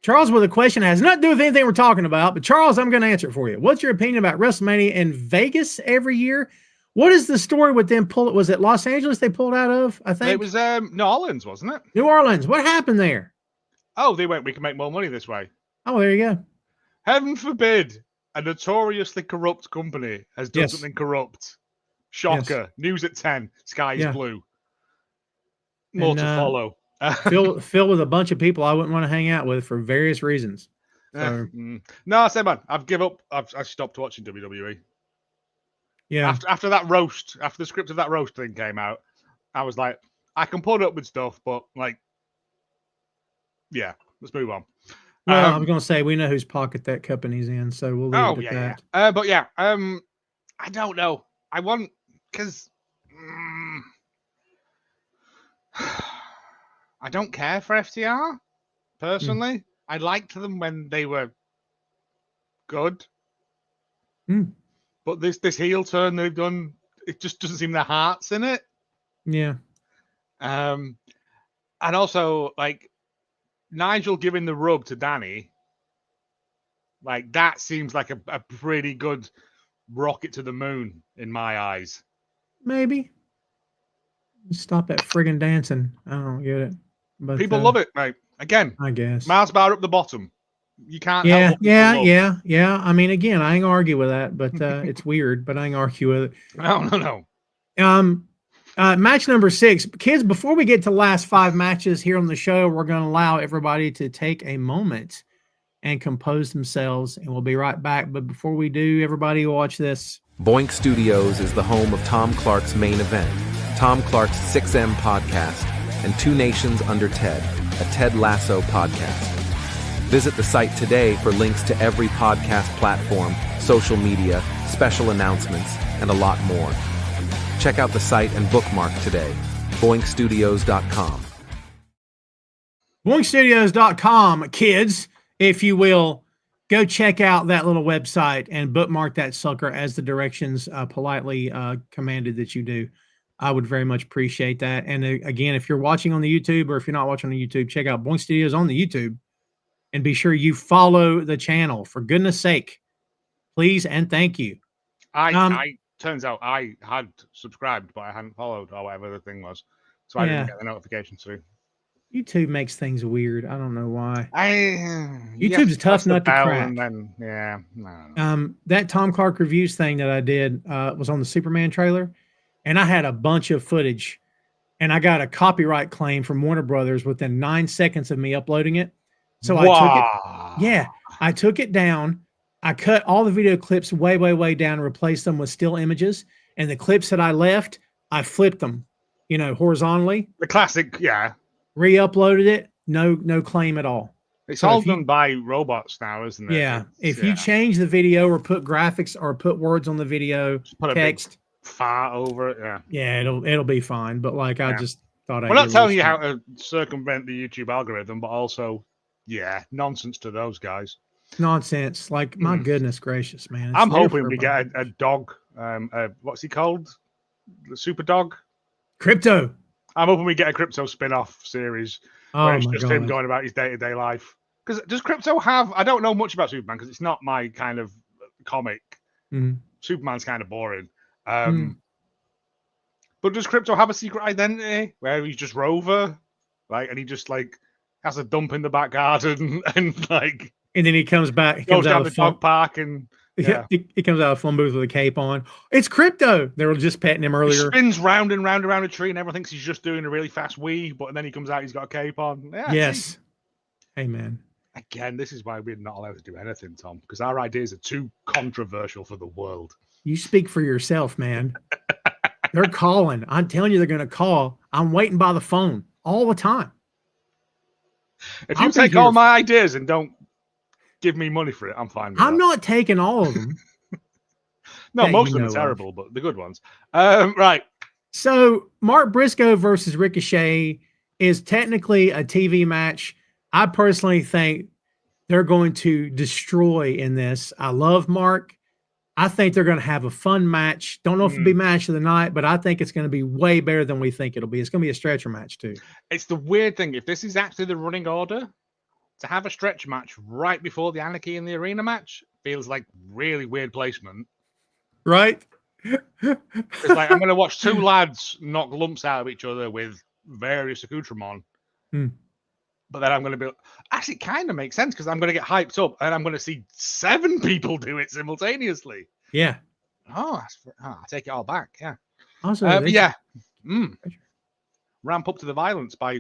Charles, with a question that has nothing to do with anything we're talking about, but Charles, I'm going to answer it for you. What's your opinion about WrestleMania in Vegas every year? What is the story with them was it Los Angeles they pulled out of? I think it was New Orleans, wasn't it? New Orleans. What happened there? Oh, they went, we can make more money this way. Oh, there you go. Heaven forbid a notoriously corrupt company has done something corrupt. Shocker. Yes. News at 10. Sky is blue. More to follow. Filled with a bunch of people I wouldn't want to hang out with for various reasons. So. No, I said, man, I've given up. I've stopped watching WWE. Yeah. After that roast, after the script of that roast thing came out, I was like, I can put up with stuff, but like, yeah, let's move on. Well, I was going to say, we know whose pocket that company's in, so we'll leave it at that. But yeah, I don't know. I want, because I don't care for FTR, personally. I liked them when they were good. But this heel turn they've done, it just doesn't seem their heart's in it. Yeah. And also, like, Nigel giving the rub to Danny, like, that seems like a pretty good rocket to the moon in my eyes. Maybe. Stop that friggin' dancing. I don't get it. But people love it, mate. Again, I guess. Mars bar up the bottom. You can't. Yeah. I mean, again, I ain't argue with that, but it's weird. But I ain't argue with it. No. Match number 6, kids. Before we get to the last 5 matches here on the show, we're going to allow everybody to take a moment and compose themselves, and we'll be right back. But before we do, everybody watch this. Boink Studios is the home of Tom Clark's Main Event, Tom Clark's 6M podcast, and Two Nations Under Ted, a Ted Lasso podcast. Visit the site today for links to every podcast platform, social media, special announcements, and a lot more. Check out the site and bookmark today. BoinkStudios.com. BoinkStudios.com, kids, if you will, go check out that little website and bookmark that sucker as the directions politely commanded that you do. I would very much appreciate that. And again, if you're watching on the YouTube or if you're not watching on YouTube, check out Boink Studios on the YouTube and be sure you follow the channel. For goodness sake, please and thank you. I turns out I had subscribed, but I hadn't followed or whatever the thing was. So I didn't get the notification through. YouTube makes things weird. I don't know why. YouTube's a tough nut to crack. And then, that Tom Clark reviews thing that I did was on the Superman trailer, and I had a bunch of footage, and I got a copyright claim from Warner Brothers within 9 seconds of me uploading it. So I took it down. I cut all the video clips way, way, way down and replaced them with still images. And the clips that I left, I flipped them, horizontally. The classic, yeah. Re-uploaded it, no claim at all. It's all done by robots now, isn't it? Yeah. If you change the video or put graphics or put words on the video, put text, a big far over it, yeah. Yeah, it'll be fine. But I just thought we're not telling you how to circumvent the YouTube algorithm, but also, nonsense to those guys. Nonsense. My goodness gracious, man. I'm hoping we get a dog. What's he called? The super dog? Crypto. I'm hoping we get a Crypto spin-off series where it's just him going about his day-to-day life. Because does Crypto have... I don't know much about Superman because it's not my kind of comic. Mm-hmm. Superman's kind of boring. But does Crypto have a secret identity where he's just Rover? And he just, has a dump in the back garden and, And then he comes back. He goes comes down out the dog park and... Yeah. He comes out of a phone booth with a cape on. It's Crypto. They were just petting him earlier. He spins round and round around a tree, and everyone thinks he's just doing a really fast wee. But then he comes out, he's got a cape on. Yeah, yes. Hey, man. Again, this is why we're not allowed to do anything, Tom, because our ideas are too controversial for the world. You speak for yourself, man. They're calling. I'm telling you, they're going to call. I'm waiting by the phone all the time. If you take all my ideas and don't give me money for it, I'm fine with I'm not taking all of them. No, most of them are terrible, but the good ones. Right. So Mark Briscoe versus Ricochet is technically a TV match. I personally think they're going to destroy in this. I love Mark. I think they're going to have a fun match. Don't know if it'll be match of the night, but I think it's going to be way better than we think it'll be. It's going to be a stretcher match too. It's the weird thing. If this is actually the running order, to have a stretch match right before the Anarchy in the Arena match feels like really weird placement. Right? It's like I'm going to watch two lads knock lumps out of each other with various accoutrements. But then I'm going to be... Actually, it kind of makes sense because I'm going to get hyped up and I'm going to see 7 people do it simultaneously. Yeah. I take it all back. Yeah. Also, ramp up to the violence by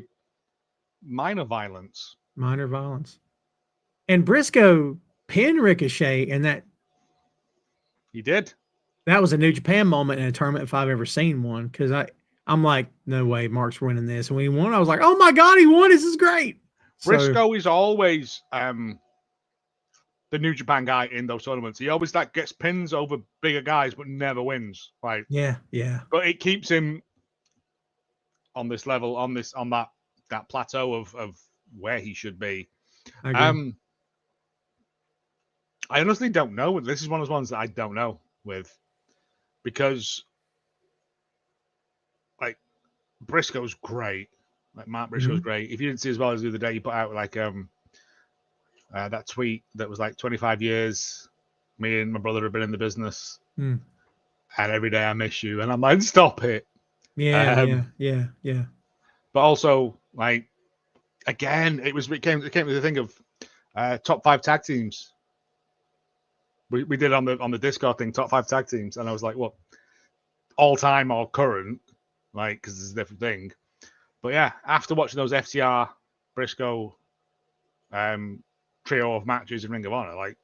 minor violence. Minor violence. And Briscoe pinned Ricochet in that. He did. That was a New Japan moment in a tournament if I've ever seen one. Because I'm like, no way, Mark's winning this. And when he won, I was like, oh my God, he won. This is great. Briscoe is always the New Japan guy in those tournaments. He always gets pins over bigger guys, but never wins. Yeah. But it keeps him on this level, on that plateau of where he should be. I honestly don't know. This is one of those ones that I don't know with, because Briscoe's great. Mark Briscoe's great. If you didn't see as well as the other day, he put out that tweet that was 25 years. Me and my brother have been in the business, and every day I miss you. And I'm like, stop it. Yeah. But also, again, it came to the thing of top 5 tag teams. We did on the Discord thing, top 5 tag teams, and I was like, what, all time or current? Because it's a different thing. But yeah, after watching those FTR Briscoe trio of matches in Ring of Honor,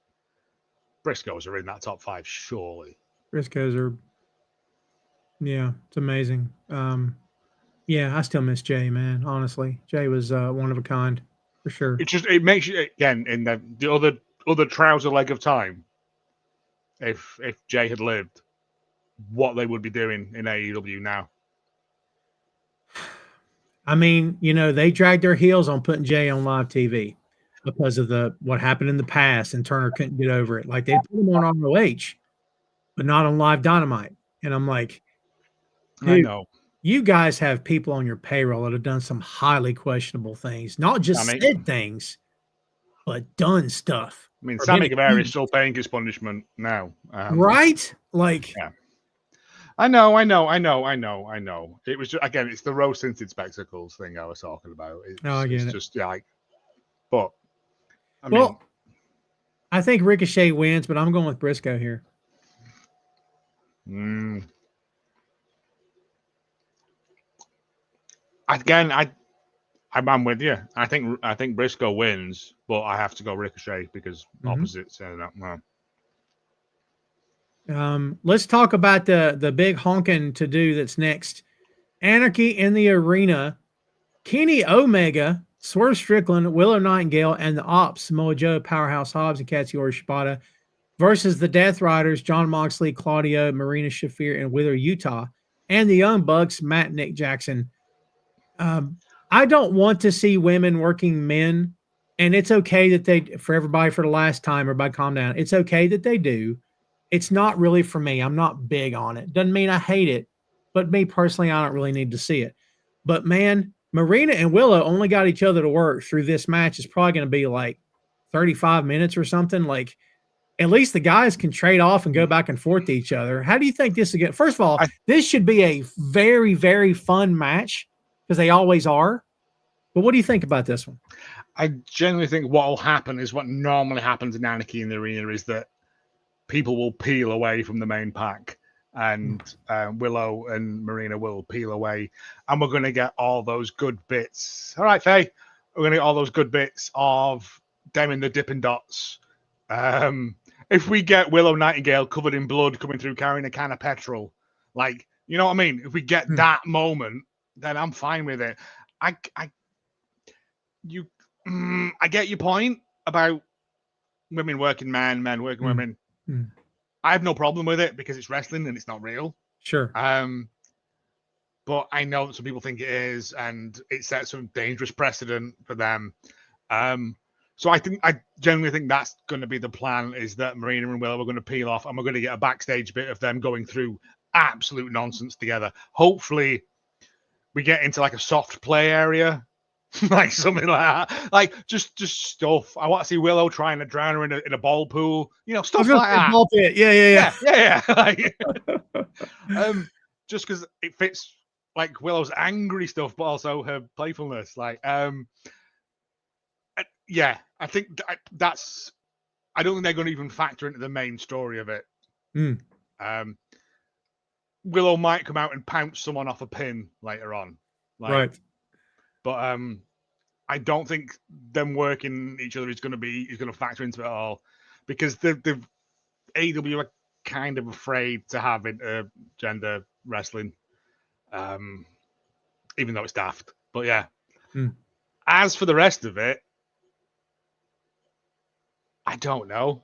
Briscoes are in that top 5, surely. Briscoes are, yeah, it's amazing. Yeah, I still miss Jay, man. Honestly, Jay was one of a kind for sure. It makes you again in the other trouser leg of time. If Jay had lived, what they would be doing in AEW now. I mean, they dragged their heels on putting Jay on live TV because of what happened in the past, and Turner couldn't get over it. Like they put him on ROH, but not on Live Dynamite. And I'm like, dude, I know. You guys have people on your payroll that have done some highly questionable things, not just said things, but done stuff. I mean, Sammy Guevara is still paying his punishment now. Right? Like, yeah. I know. It was just, again, it's the rose-tinted spectacles thing I was talking about. I get it. Just like, but I think Ricochet wins, but I'm going with Briscoe here. Again, I'm with you. I think Briscoe wins, but I have to go Ricochet because opposites. Let's talk about the big honking to do that's next. Anarchy in the Arena. Kenny Omega, Swerve Strickland, Willow Nightingale, and the Ops, Samoa Joe, Powerhouse Hobbs, and Katsuyori Shibata versus the Death Riders, John Moxley, Claudio, Marina Shafir, and Wither Utah, and the Young Bucks, Matt, Nick Jackson. I don't want to see women working men, and it's okay that for everybody, for the last time, everybody calm down. It's okay that they do. It's not really for me. I'm not big on it. Doesn't mean I hate it, but me personally, I don't really need to see it. But man, Marina and Willow only got each other to work through this match. It's probably going to be like 35 minutes or something. Like, at least the guys can trade off and go back and forth to each other. How do you think this is going? First of all, this should be a very, very fun match because they always are. But what do you think about this one? I genuinely think what will happen is what normally happens in Anarchy in the Arena is that people will peel away from the main pack, and Willow and Marina will peel away, and we're going to get all those good bits. All right, Faye, we're going to get all those good bits of them in the Dippin' Dots. If we get Willow Nightingale covered in blood coming through carrying a can of petrol, like, you know what I mean? If we get that moment, then I'm fine with it. I get your point about women working men working women. I have no problem with it because it's wrestling and it's not real. Sure. But I know that some people think it is, and it sets some dangerous precedent for them. So I genuinely think that's going to be the plan, is that Marina and Willow are going to peel off, and we're going to get a backstage bit of them going through absolute nonsense together. Hopefully we get into like a soft play area, like something like that, like just stuff. I want to see Willow trying to drown her in a ball pool, stuff like that. Ball pit. Yeah. Like, just because it fits, like Willow's angry stuff, but also her playfulness. Like, yeah, I think that's. I don't think they're going to even factor into the main story of it. Willow might come out and pounce someone off a pin later on, like, right? But I don't think them working each other is going to factor into it at all, because the AEW are kind of afraid to have intergender wrestling, even though it's daft. But yeah, as for the rest of it, I don't know.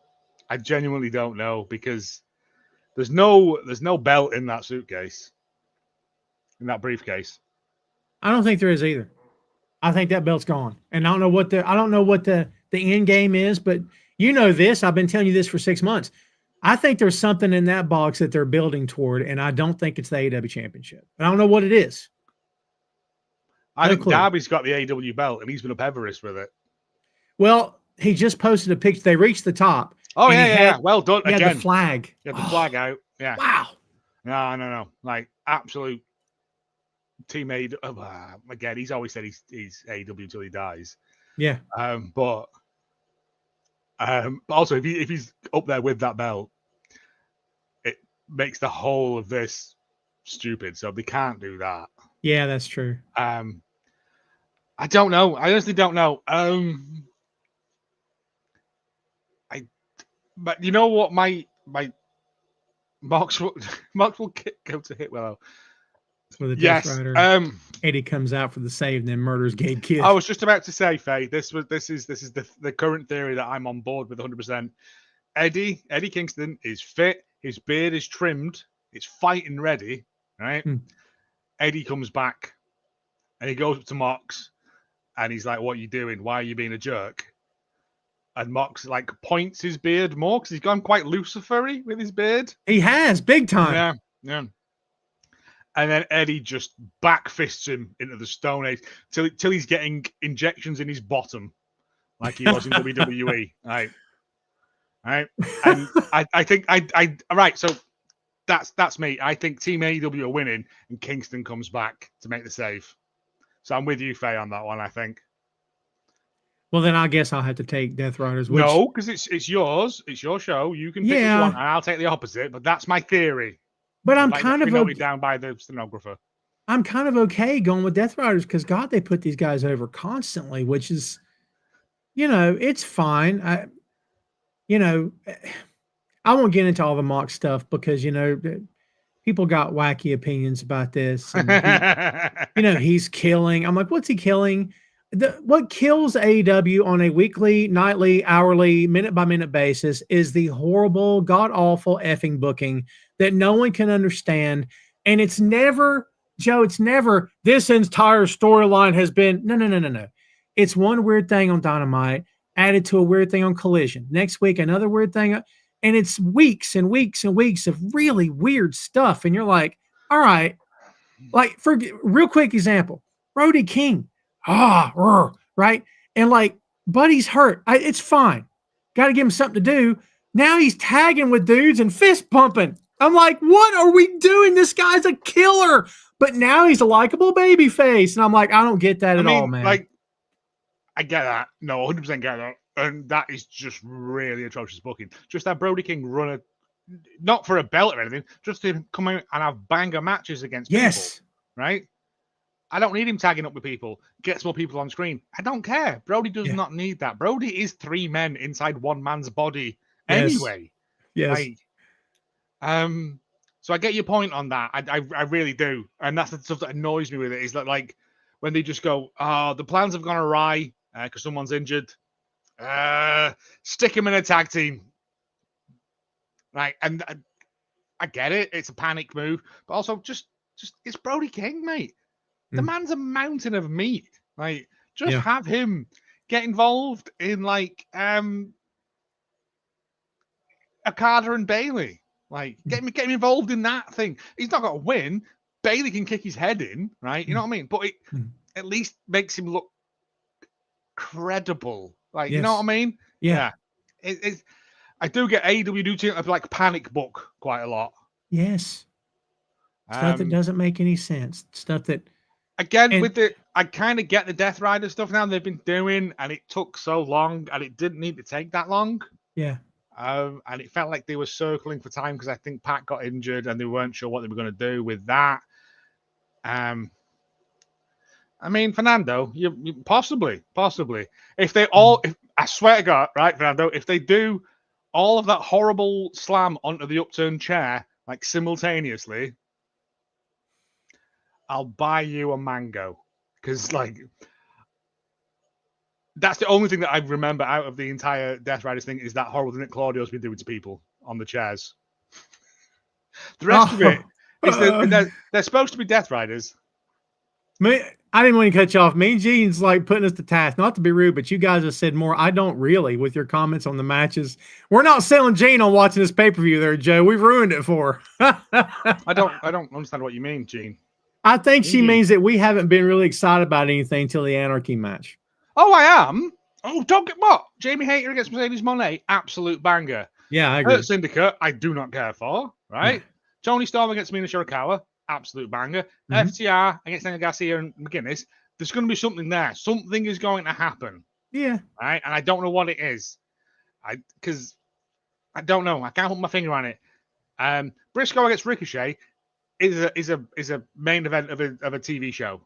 I genuinely don't know, because there's no belt in that suitcase, in that briefcase. I don't think there is either. I think that belt's gone, and I don't know what the end game is, but this. I've been telling you this for 6 months. I think there's something in that box that they're building toward, and I don't think it's the AEW Championship. I don't know what it is. I think Darby's got the AEW belt, and he's been up Everest with it. Well, he just posted a picture. They reached the top. Oh yeah. Well done. He had the flag. He had the flag out. Yeah. Wow. No. Like, absolute teammate. Again, he's always said he's AEW until he dies. Yeah. But also, if he's up there with that belt, it makes the whole of this stupid. So they can't do that. Yeah, that's true. I don't know. I honestly don't know. But you know what my Mox will go to Hitwellow. With a Yes. Death Rider. Eddie comes out for the save and then murders Gabe Kidd. I was just about to say, Faye, this is the current theory that I'm on board with 100%. Eddie Kingston is fit. His beard is trimmed. It's fighting ready, right? Eddie comes back and he goes up to Mox and he's like, "What are you doing? Why are you being a jerk?" And Mox like points his beard more because he's gone quite Lucifer-y with his beard. He has, big time. Yeah. And then Eddie just backfists him into the Stone Age till he's getting injections in his bottom, like he was in WWE. Right. And I think right. So that's me. I think Team AEW are winning, and Kingston comes back to make the save. So I'm with you, Faye, on that one. I think. Well, then I guess I'll have to take Death Riders. No, because it's yours. It's your show. You can pick which one, and I'll take the opposite. But that's my theory. But I'm kind of noted down by the stenographer. I'm kind of okay going with Death Riders because God, they put these guys over constantly, which is, it's fine. I won't get into all the mock stuff because people got wacky opinions about this. And he's killing. I'm like, what's he killing? What kills AEW on a weekly, nightly, hourly, minute by minute basis is the horrible, god awful effing booking that no one can understand. And it's never, Joe, it's never this entire storyline has been no. It's one weird thing on Dynamite added to a weird thing on Collision. Next week, another weird thing. And it's weeks and weeks and weeks of really weird stuff. And you're like, all right, like for real quick example, Brody King. Right. And like, Buddy's hurt. It's fine. Got to give him something to do. Now he's tagging with dudes and fist pumping. I'm like, what are we doing? This guy's a killer. But now he's a likable baby face. And I'm like, I don't get that at all, man. Like, I get that. No, 100% get that. And that is just really atrocious booking. Just that Brody King run not for a belt or anything, just to come out and have banger matches against people. Right? I don't need him tagging up with people. Gets more people on screen. I don't care. Brody does not need that. Brody is three men inside one man's body anyway. Yes. Like, so I get your point on that. I really do. And that's the stuff that annoys me with it is that like when they just go, oh, the plans have gone awry because someone's injured. Stick him in a tag team. Right. And I get it. It's a panic move. But also just it's Brody King, mate. The man's a mountain of meat. Like, just have him get involved in like Okada and Bailey. Like, get him involved in that thing. He's not got to win. Bailey can kick his head in, right? You know what I mean? But it at least makes him look credible. Like, you know what I mean? Yeah. It's I do get AEW do like panic book quite a lot. Yes. Stuff that doesn't make any sense. Stuff that again I kind of get the Death Rider stuff now they've been doing, and it took so long, and it didn't need to take that long. Yeah. And it felt like they were circling for time because I think Pat got injured and they weren't sure what they were going to do with that. I mean, Fernando, you possibly. If they all, I swear to God, right, Fernando, if they do all of that horrible slam onto the upturned chair like simultaneously, I'll buy you a mango because like. That's the only thing that I remember out of the entire Death Riders thing is that horrible thing that Claudio's been doing to people on the chairs. The rest of it is they're supposed to be Death Riders. I didn't want to cut you off. Me and Gene's like putting us to task. Not to be rude, but you guys have said more. I don't really with your comments on the matches. We're not selling Gene on watching this pay-per-view there, Joe. We've ruined it for her. I don't understand what you mean, Gene. I think she means that we haven't been really excited about anything until the Anarchy match. Oh, I am. Oh, don't get what? Jamie Hayter against Mercedes Moné, absolute banger. Yeah, I agree. Hurt Syndicate, I do not care for, right? Yeah. Tony Storm against Mina Shirakawa, absolute banger. FTR against Daniel Garcia and McGuinness, there's going to be something there. Something is going to happen. Yeah. Right? And I don't know what it is. Because I don't know. I can't put my finger on it. Briscoe against Ricochet is a main event of a TV show.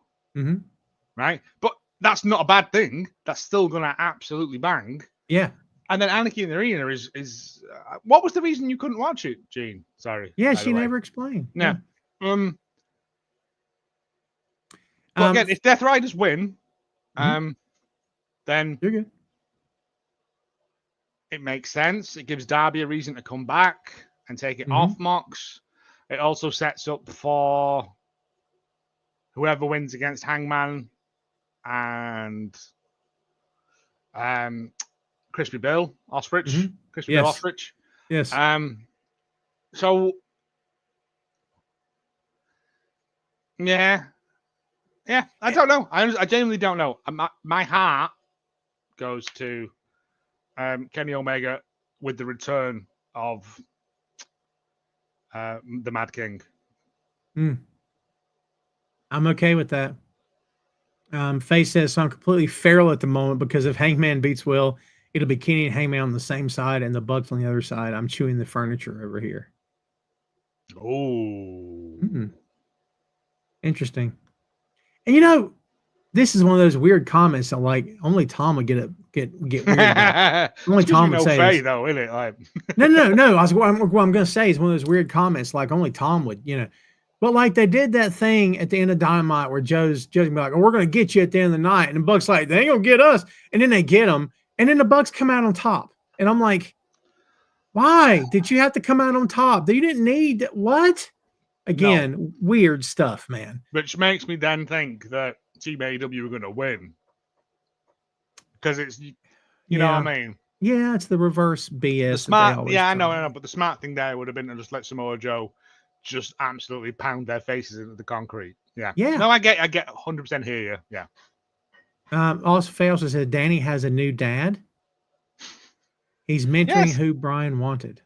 Right? But that's not a bad thing. That's still going to absolutely bang. Yeah. And then Anarchy in the Arena is what was the reason you couldn't watch it, Gene? Sorry. Yeah, by she the way. never explained. Yeah. But again, if Death Riders win, then you're good. It makes sense. It gives Darby a reason to come back and take it off Mox. It also sets up for whoever wins against Hangman and Crispy Bill Ostrich. Crispy Bill Ostrich. Yes. So yeah, I don't know. I genuinely don't know. My heart goes to Kenny Omega with the return of the Mad King. I'm okay with that. Face says, so I'm completely feral at the moment because if Hangman beats Will, it'll be Kenny and Hangman on the same side and the Bucks on the other side. I'm chewing the furniture over here. Oh. Interesting. And this is one of those weird comments that like only Tom would get weird about. Only Tom would say Faye, though, isn't it? Like no. What I'm going to say is one of those weird comments like only Tom would, But like they did that thing at the end of Dynamite where Joe's gonna be like, "Oh, we're gonna get you at the end of the night," and the Bucks like, "They ain't gonna get us," and then they get them, and then the Bucks come out on top, and I'm like, "Why did you have to come out on top? You didn't need what?" Again, weird stuff, man. Which makes me then think that Team AEW are gonna win because it's you know what I mean. Yeah, it's the reverse BS. The smart, I know, but the smart thing there would have been to just let Samoa Joe just absolutely pound their faces into the concrete. Yeah. No, I get 100% hear you. Yeah. Also, Faye also said Danny has a new dad. He's mentoring who Brian wanted.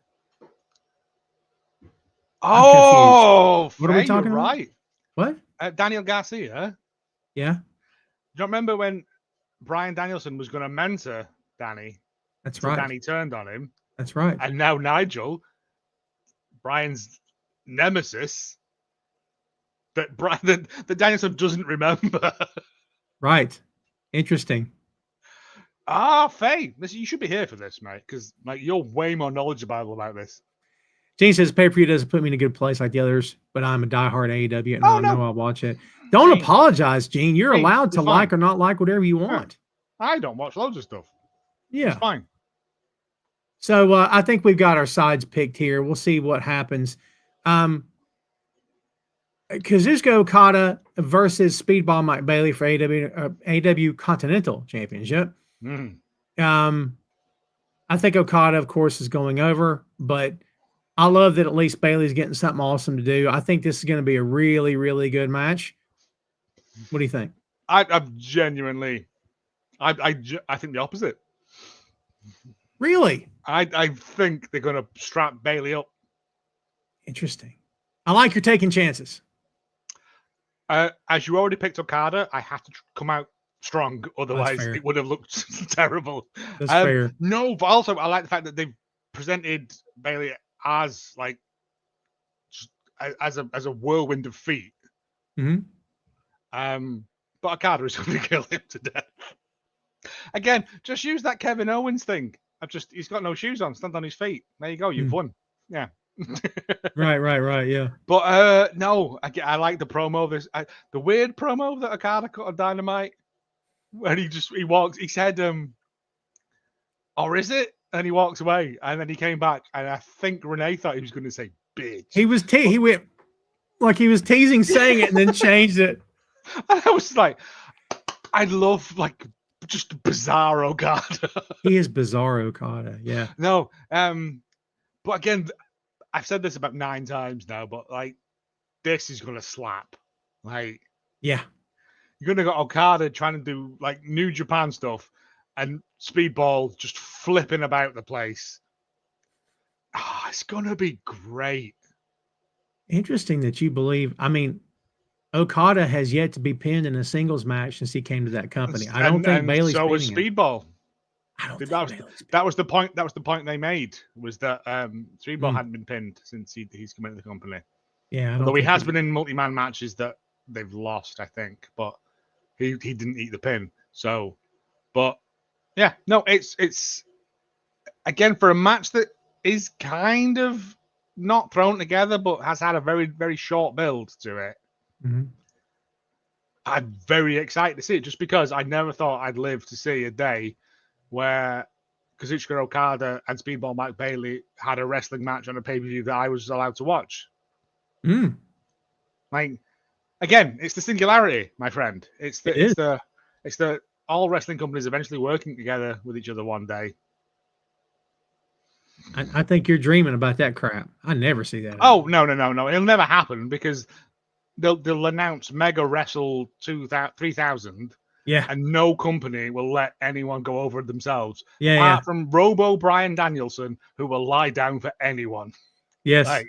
Oh, what are we talking about? Right. What? Daniel Garcia. Yeah. Do you remember when Bryan Danielson was going to mentor Danny? That's right. Danny turned on him. That's right. And now Nigel, Brian's nemesis, that Danielson doesn't remember. Right. Interesting. Faye, listen, you should be here for this, mate, because you're way more knowledgeable about this. Gene says pay-per-view doesn't put me in a good place like the others, but I'm a diehard AEW and I know I'll watch it. Don't apologize, Gene. You're allowed to like or not like whatever you want. I don't watch loads of stuff. Yeah. It's fine. So I think we've got our sides picked here. We'll see what happens. Kazuchika Okada versus Speedball Mike Bailey for AEW Continental Championship. I think Okada, of course, is going over, but I love that at least Bailey's getting something awesome to do. I think this is going to be a really, really good match. What do you think? I'm genuinely, I think the opposite. Really? I think they're going to strap Bailey up. Interesting. I like your taking chances. As you already picked Okada, I have to come out strong. Otherwise, it would have looked terrible. That's fair. No, but also I like the fact that they've presented Bailey as like as a whirlwind of feet. But Okada is going to kill him to death. Again, just use that Kevin Owens thing. He's got no shoes on. Stand on his feet. There you go. You've won. Yeah. Right. Yeah. But no, I like the promo. The weird promo that Okada cut on Dynamite, where he walks. He said, "Or is it?" And he walks away, and then he came back, and I think Renee thought he was going to say "bitch." He went like he was teasing saying it, and then changed it. And I was like, I love like just bizarre Okada. He is bizarre Okada. Yeah. No, but again, I've said this about 9 times now, but like this is gonna slap. Like, yeah, you're gonna got Okada trying to do like New Japan stuff, and Speedball just flipping about the place. It's gonna be great. Interesting that you believe. I mean, Okada has yet to be pinned in a singles match since he came to that company. I don't think Bailey's. So was Speedball. I don't think that was the point. That was the point they made, was that Speedball hadn't been pinned since he's come into the company. Yeah, although he has been in multi-man matches that they've lost, I think, but he didn't eat the pin. So, but yeah, no, it's again, for a match that is kind of not thrown together, but has had a very, very short build to it. Mhm. I'm very excited to see it just because I never thought I'd live to see a day where Kazuchika Okada and Speedball Mike Bailey had a wrestling match on a pay-per-view that I was allowed to watch. Mm. Like, again, it's the singularity, my friend. It's It is. the all wrestling companies eventually working together with each other one day. I think you're dreaming about that crap. I never see that. Oh, no. It'll never happen because they'll announce Mega Wrestle 3000 Yeah. and no company will let anyone go over it themselves. Yeah. Apart Yeah. from Robo Brian Danielson, who will lie down for anyone. Yes. Like,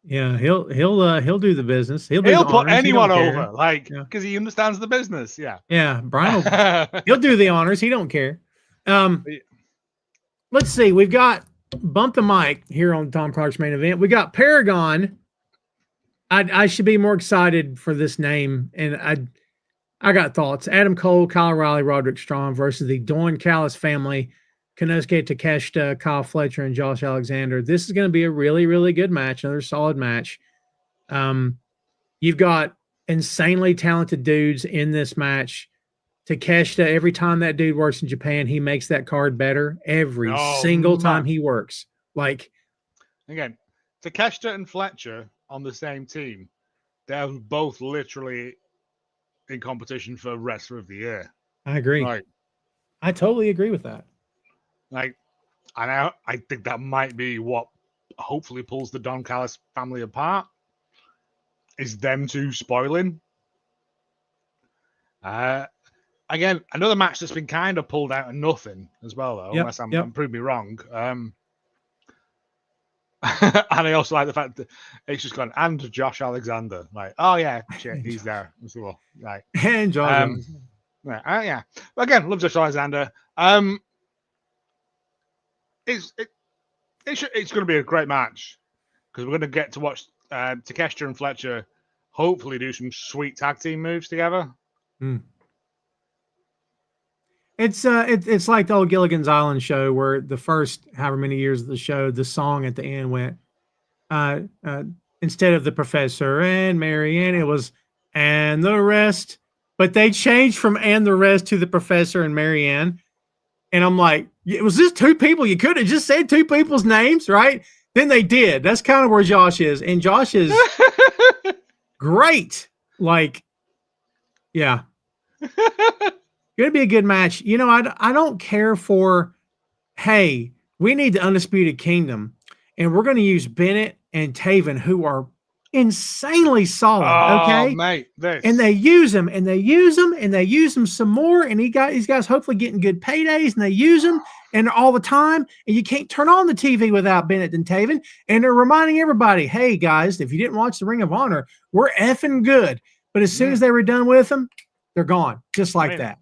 Yeah. He'll do the business. He'll do he'll the put honors. He don't anyone care. over, like, Yeah. because he understands the business. Yeah. Yeah. Brian he'll do the honors. He don't care. Let's see. We've got Bump the Mic here on Tom Clark's Main Event. We got Paragon. I should be more excited for this name, and I got thoughts. Adam Cole, Kyle Riley, Roderick Strong versus the Doan Callis family, Konosuke Takeshita, Kyle Fletcher, and Josh Alexander. This is going to be a really, really good match. Another solid match. You've got insanely talented dudes in this match. Takeshita, every time that dude works in Japan, he makes that card better every single time he works. Like, again, Takeshita and Fletcher on the same team. They're both literally in competition for Wrestler of the Year. I agree. Like, I totally agree with that. Like, and I think that might be what hopefully pulls the Don Callis family apart. Is them two spoiling. Again, another match that's been kind of pulled out of nothing as well, though, unless I'm proving me wrong. And I also like the fact that it's just gone, and Josh Alexander. Like, oh yeah, shit, he's there as well. Like, and Josh. Yeah. Again, love Josh Alexander. It's going to be a great match because we're going to get to watch Takeshita and Fletcher hopefully do some sweet tag team moves together. It's like the old Gilligan's Island show where the first however many years of the show, the song at the end went, instead of the professor and Marianne, it was and the rest. But they changed from and the rest to the professor and Marianne. And I'm like, it was just two people. You could have just said two people's names, right? Then they did. That's kind of where Josh is. And Josh is great. Like, yeah. Going to be a good match. You know, I don't care for, hey, we need the Undisputed Kingdom, and we're going to use Bennett and Taven, who are insanely solid. Okay, mate, and they use them, and they use them, and they use them some more, and these guys hopefully getting good paydays, and they use them and all the time, and you can't turn on the TV without Bennett and Taven, and they're reminding everybody, hey guys, if you didn't watch the Ring of Honor, we're effing good. But as soon as they were done with them, they're gone, just like that.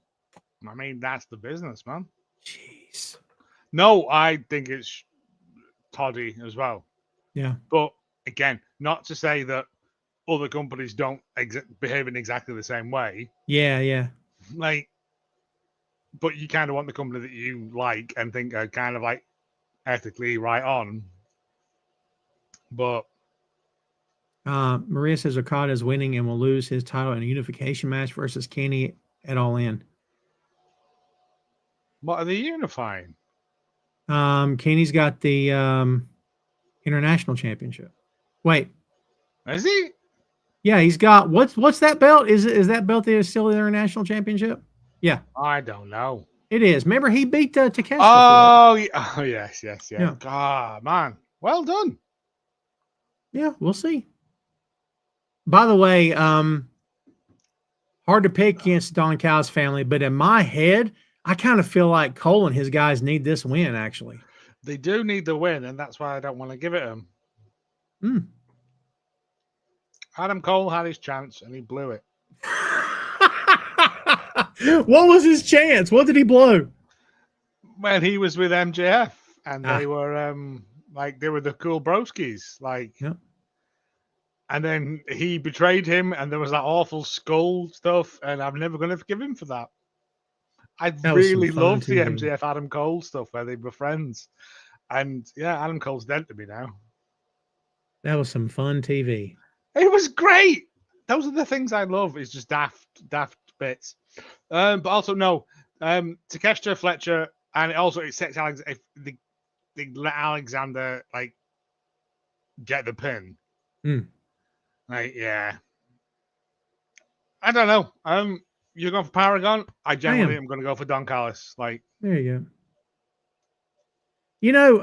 I mean, that's the business, man. Jeez. No, I think it's toddy as well. Yeah. But again, not to say that other companies don't behave in exactly the same way. Yeah. Like, but you kind of want the company that you like and think are kind of like ethically right on. But Maria says Okada is winning and will lose his title in a unification match versus Kenny at All In. What are they unifying? Kenny's got the international championship. Wait, is he? Yeah, he's got what's that belt? Is that belt there still the international championship? Yeah, I don't know. It is. Remember, he beat Takeshita. Oh, yes. Yeah. God, man, well done. Yeah, we'll see. By the way, hard to pick against Don Callis family, but in my head, I kind of feel like Cole and his guys need this win, actually. They do need the win, and that's why I don't want to give it them. Adam Cole had his chance, and he blew it. What was his chance? What did he blow? When he was with MJF, and they were they were the cool broskies. And then he betrayed him, and there was that awful skull stuff, and I'm never going to forgive him for that. I That was some really fun loved the TV. MJF Adam Cole stuff where they were friends. And yeah, Adam Cole's dead to me now. That was some fun TV. It was great. Those are the things I love. Is just daft bits. But also no, Takeshita Fletcher, and it sets Alex. If they let Alexander like get the pin, like yeah. I don't know. You're going for Paragon. I generally am going to go for Don Callis. Like there you go. You know,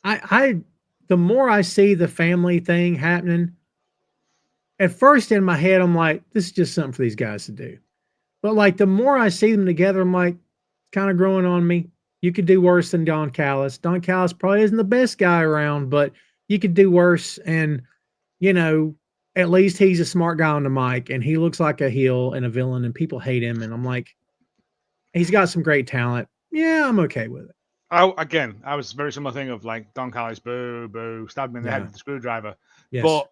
I the more I see the family thing happening, at first in my head, I'm like, this is just something for these guys to do. But like the more I see them together, I'm like, it's kind of growing on me. You could do worse than Don Callis. Don Callis probably isn't the best guy around, but you could do worse. And, you know, at least he's a smart guy on the mic, and he looks like a heel and a villain, and people hate him. And I'm like, he's got some great talent. Yeah, I'm okay with it. Oh, again, I was very similar thing of like Don Callis, boo, stabbed him in the head with the screwdriver. Yes. But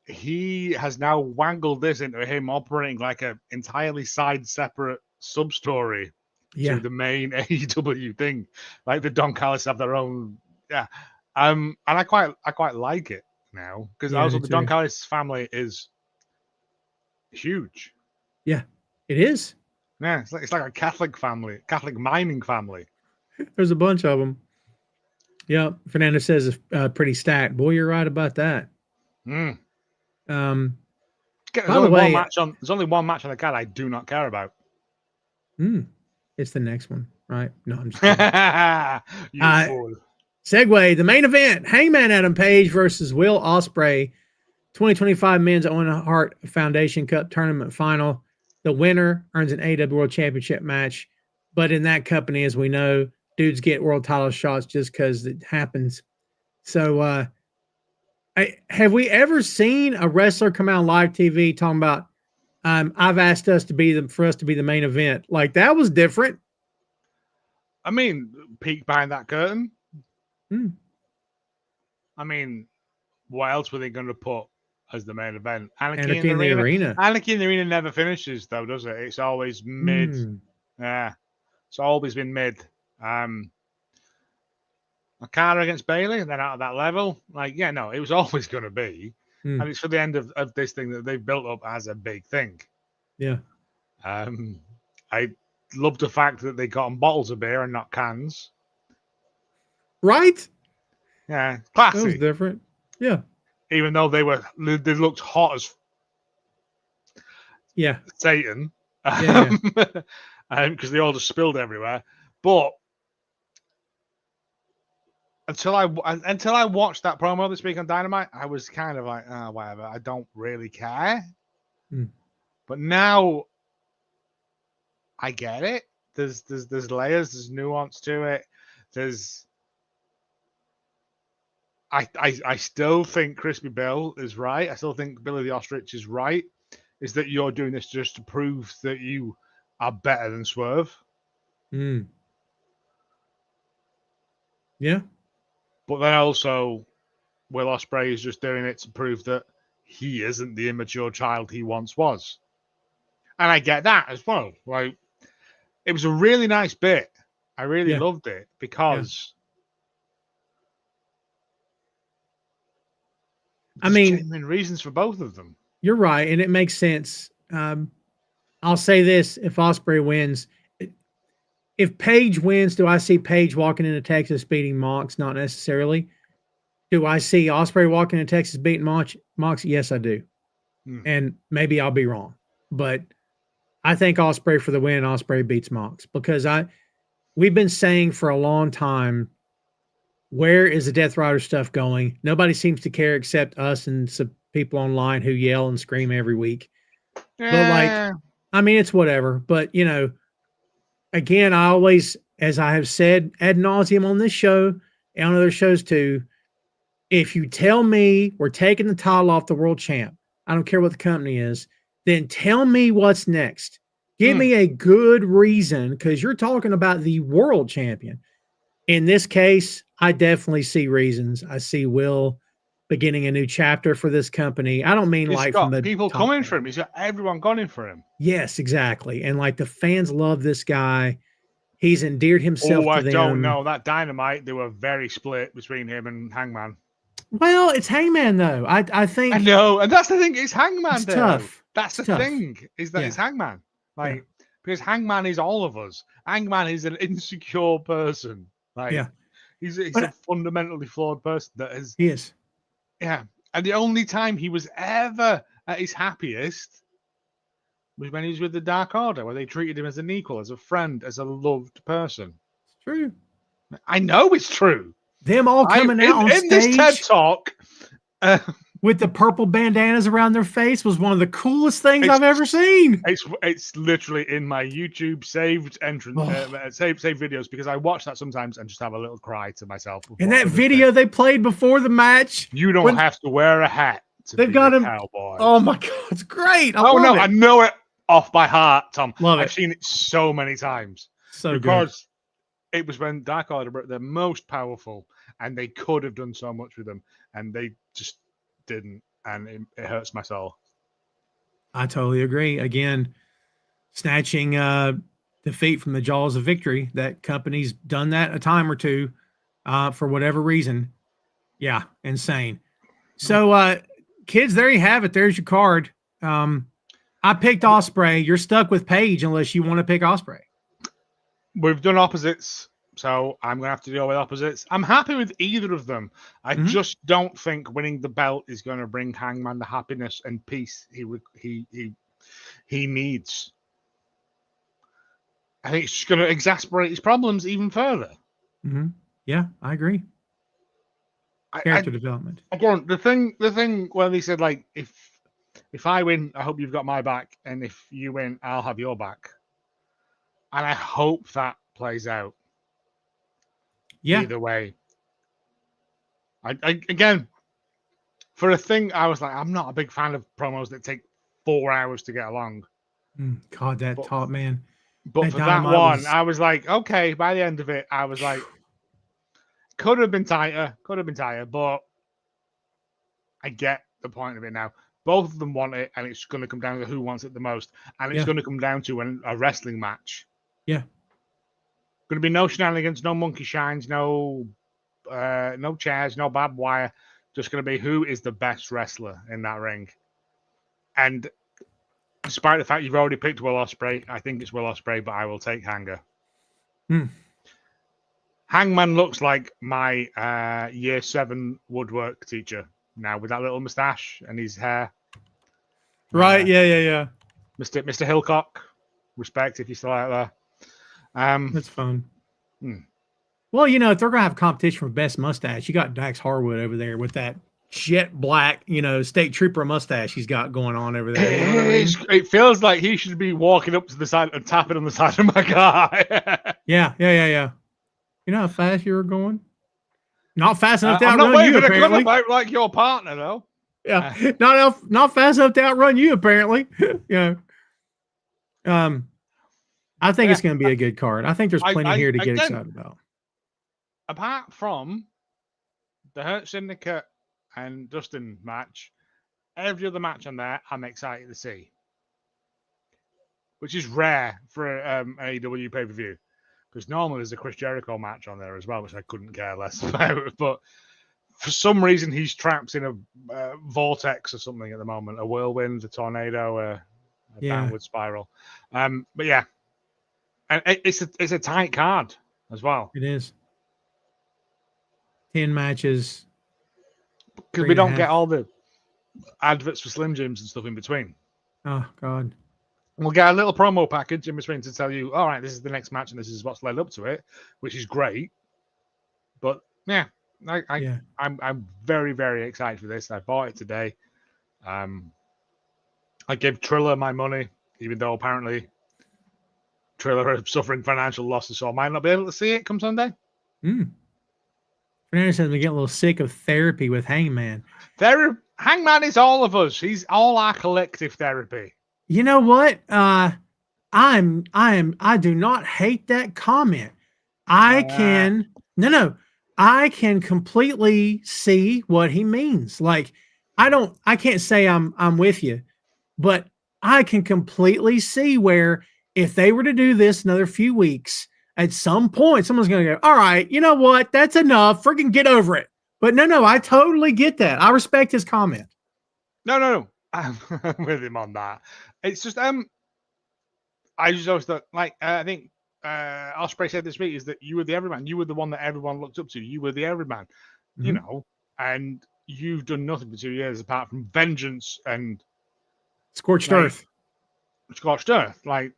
he has now wangled this into him operating like an entirely separate sub story to the main AEW thing. Like the Don Callis have their own, and I quite like it now because also the Don Callis family is huge. Yeah, it is. Yeah, it's like a Catholic family, Catholic mining family. There's a bunch of them. Yeah, Fernando says it's pretty stacked. Boy, you're right about that. There's By the way, there's only one match on the card I do not care about. It's the next one, right? No, I'm just kidding. You fool. Segue, the main event, Hangman Adam Page versus Will Ospreay, 2025 Men's Owen Hart Foundation Cup Tournament Final. The winner earns an AEW World Championship match. But in that company, as we know, dudes get world title shots just because it happens. So have we ever seen a wrestler come out on live TV talking about, I've asked us to be for us to be the main event? Like, that was different. I mean, peek behind that curtain. I mean, what else were they going to put as the main event? Anarchy in the Arena. Anarchy in the Arena never finishes, though, does it? It's always mid. Yeah, it's always been mid. Okada against Bailey, and then out of that level, like, yeah, no, it was always going to be. And it's for the end of this thing that they've built up as a big thing. Yeah. I love the fact that they got them bottles of beer and not cans. Right? Yeah, classy. That was different. Yeah. Even though they looked hot as Satan. Because they all just spilled everywhere. But until I watched that promo this week on Dynamite, I was kind of like, whatever. I don't really care. But now I get it. There's layers. There's nuance to it. I still think Crispy Bill is right. I still think Billy the Ostrich is right. Is that you're doing this just to prove that you are better than Swerve? Yeah. But then also, Will Ospreay is just doing it to prove that he isn't the immature child he once was. And I get that as well. Like, it was a really nice bit. I really loved it because I mean, genuine reasons for both of them. You're right, and it makes sense. I'll say this: if Ospreay wins, if Page wins, do I see Page walking into Texas beating Mox? Not necessarily. Do I see Ospreay walking into Texas beating Mox? Yes, I do. And maybe I'll be wrong, but I think Ospreay for the win. Ospreay beats Mox because we've been saying for a long time, where is the Death Rider stuff going? Nobody seems to care except us and some people online who yell and scream every week. But like, I mean, it's whatever. But you know, again, I always, as I have said ad nauseum on this show and on other shows too, if you tell me we're taking the title off the world champ, I don't care what the company is, then tell me what's next. Give me a good reason, because you're talking about the world champion. In this case, I definitely see reasons. I see Will beginning a new chapter for this company. I don't mean He's like got from the people top coming down. for him. He's got everyone going for him. Yes, exactly. And like the fans love this guy. He's endeared himself Oh, to I them. don't know. That Dynamite, they were very split between him and Hangman. Well, it's Hangman though. I think I know, and that's the thing. It's Hangman. it's though. tough. That's It's the tough. thing. Is that Yeah. it's Hangman? Because Hangman is all of us. Hangman is an insecure person. Yeah. He's But- a fundamentally flawed person that is. He is. Yeah, and the only time he was ever at his happiest was when he was with the Dark Order, where they treated him as an equal, as a friend, as a loved person. It's true. I know it's true. Them all coming out on in stage this TED Talk. with the purple bandanas around their face was one of the coolest things I've ever seen. It's literally in my YouTube saved entrance, saved videos, because I watch that sometimes and just have a little cry to myself. And that video they played before the match, you don't have to wear a hat to they've be got a him. cowboy. Oh my god, it's great! I know it off by heart, Tom. Love I've it. seen it so many times. So good. Because it was when Dark Order were the most powerful, and they could have done so much with them, and they just didn't, and it hurts my soul. I totally agree. Again, snatching defeat from the jaws of victory. That company's done that a time or two for whatever reason. Yeah, insane. So, kids, there you have it. There's your card. I picked Ospreay. You're stuck with Paige unless you want to pick Ospreay. We've done opposites, so I'm going to have to deal with opposites. I'm happy with either of them. I just don't think winning the belt is going to bring Hangman the happiness and peace he needs. I think it's just going to exasperate his problems even further. Mm-hmm. Yeah, I agree. Character development. Again, the thing where they said, like, if I win, I hope you've got my back, and if you win, I'll have your back. And I hope that plays out. Yeah. Either way. I again, for a thing, I was like, I'm not a big fan of promos that take 4 hours to get along. God, that top man. But for that one, I was like, okay, by the end of it, I was like, could have been tighter, but I get the point of it now. Both of them want it, and it's going to come down to who wants it the most. And it's going to come down to a wrestling match. Yeah. Going to be no shenanigans, no monkey shines, no chairs, no barbed wire. Just going to be who is the best wrestler in that ring. And despite the fact you've already picked Will Ospreay, I think it's Will Ospreay, but I will take Hanger. Hangman looks like my year 7 woodwork teacher now, with that little moustache and his hair. Right? Yeah. Mr. Hillcock, respect if you're still out there. That's fun. Well, you know, if they're gonna have competition for best mustache, you got Dax Harwood over there with that jet black, you know, state trooper mustache he's got going on over there. You know what I mean? It feels like he should be walking up to the side and tapping on the side of my car. Yeah. You know how fast you were going? Not fast enough to I'm not outrun you, waving a gun apparently. about like your partner, though. Yeah, not fast enough to outrun you, apparently. You know, I think it's going to be a good card. I think there's plenty here to get excited about. Apart from the Hurt Syndicate and Dustin match, every other match on there, I'm excited to see, which is rare for an AEW pay-per-view, because normally there's a Chris Jericho match on there as well, which I couldn't care less about. But for some reason, he's trapped in a vortex or something at the moment, a whirlwind, a tornado, a downward spiral. But yeah, and it's a tight card as well. It is 10 matches because we don't get all the adverts for Slim Jims and stuff in between. Oh God. We'll get a little promo package in between to tell you, all right, this is the next match and this is what's led up to it, which is great. But yeah, I'm very, very excited for this. I bought it today. I gave Triller my money, even though apparently Triller is suffering financial losses, so I might not be able to see it come Sunday. Fernando says we get a little sick of therapy with Hangman. Hangman is all of us. He's all our collective therapy. You know what? I do not hate that comment. I I can completely see what he means. Like, I can't say I'm with you, but I can completely see where if they were to do this another few weeks, at some point, someone's going to go, all right, you know what? That's enough. Freaking get over it. But no, I totally get that. I respect his comment. No. I'm with him on that. It's just, I just always thought, like, I think Ospreay said this week is that you were the everyman. You were the one that everyone looked up to. You were the everyman, you know, and you've done nothing for 2 years apart from vengeance and Scorched earth. Scorched earth. Like,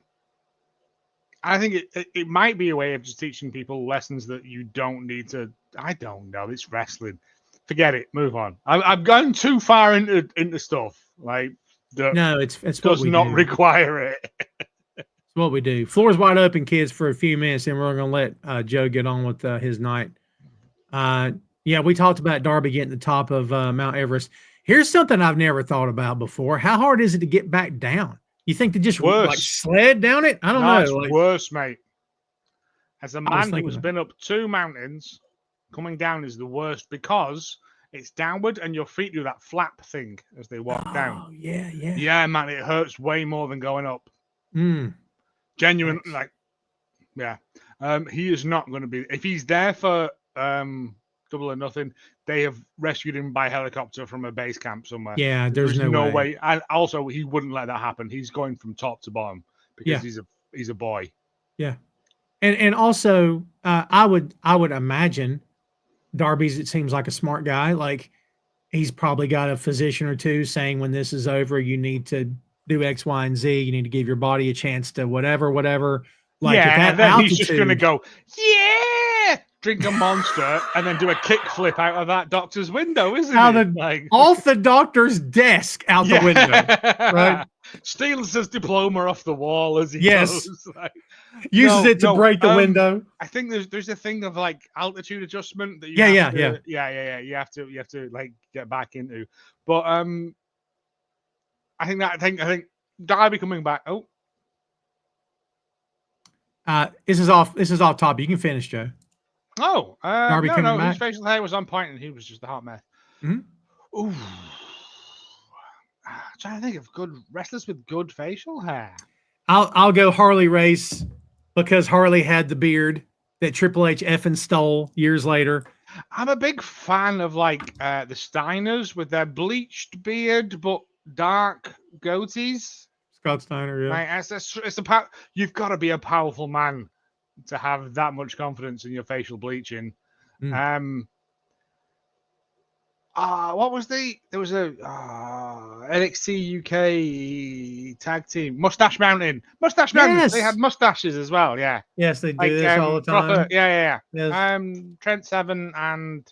I think it might be a way of just teaching people lessons that you don't need to. I don't know. It's wrestling. Forget it. Move on. I've gone too far into stuff like that. No, it's does not require it. It's what we do. Floor's wide open, kids, for a few minutes, and we're going to let Joe get on with his night. Yeah, we talked about Darby getting the top of Mount Everest. Here's something I've never thought about before. How hard is it to get back down? You think to just like sled down it? I don't know. It's like, worse, mate. As a man who's been up 2 mountains, coming down is the worst because it's downward and your feet do that flap thing as they walk down. Oh, yeah. Yeah, man, it hurts way more than going up. Genuine, like, yeah. He is not going to be. If he's there for Double or Nothing, they have rescued him by helicopter from a base camp somewhere. Yeah, there's no way. And also, he wouldn't let that happen. He's going from top to bottom because he's a boy. Yeah, and also, I would imagine Darby's. It seems like a smart guy. Like, he's probably got a physician or two saying when this is over, you need to do X, Y, and Z. You need to give your body a chance to whatever. Like, yeah, and then altitude, he's just going to go, drink a Monster, and then do a kickflip out of that doctor's window, isn't it? Like, off the doctor's desk out the window, right? Steals his diploma off the wall as he goes. Like, uses it to break the window. I think there's a thing of like altitude adjustment that you you have to like get back into. But I think Darby coming back. This is off top. You can finish, Joe. Darby coming back. His facial hair was on point, and he was just a hot mess. Ooh, I'm trying to think of good wrestlers with good facial hair. I'll go Harley Race because Harley had the beard that Triple H effing stole years later. I'm a big fan of like the Steiners with their bleached beard but dark goatees. Scott Steiner, yeah. Like, you've got to be a powerful man to have that much confidence in your facial bleaching. What was there was a NXT UK tag team, Mustache Mountain. Yes. They had mustaches as well. Yeah. Yes, they do this all the time. Proper, yeah. Yes. Trent Seven and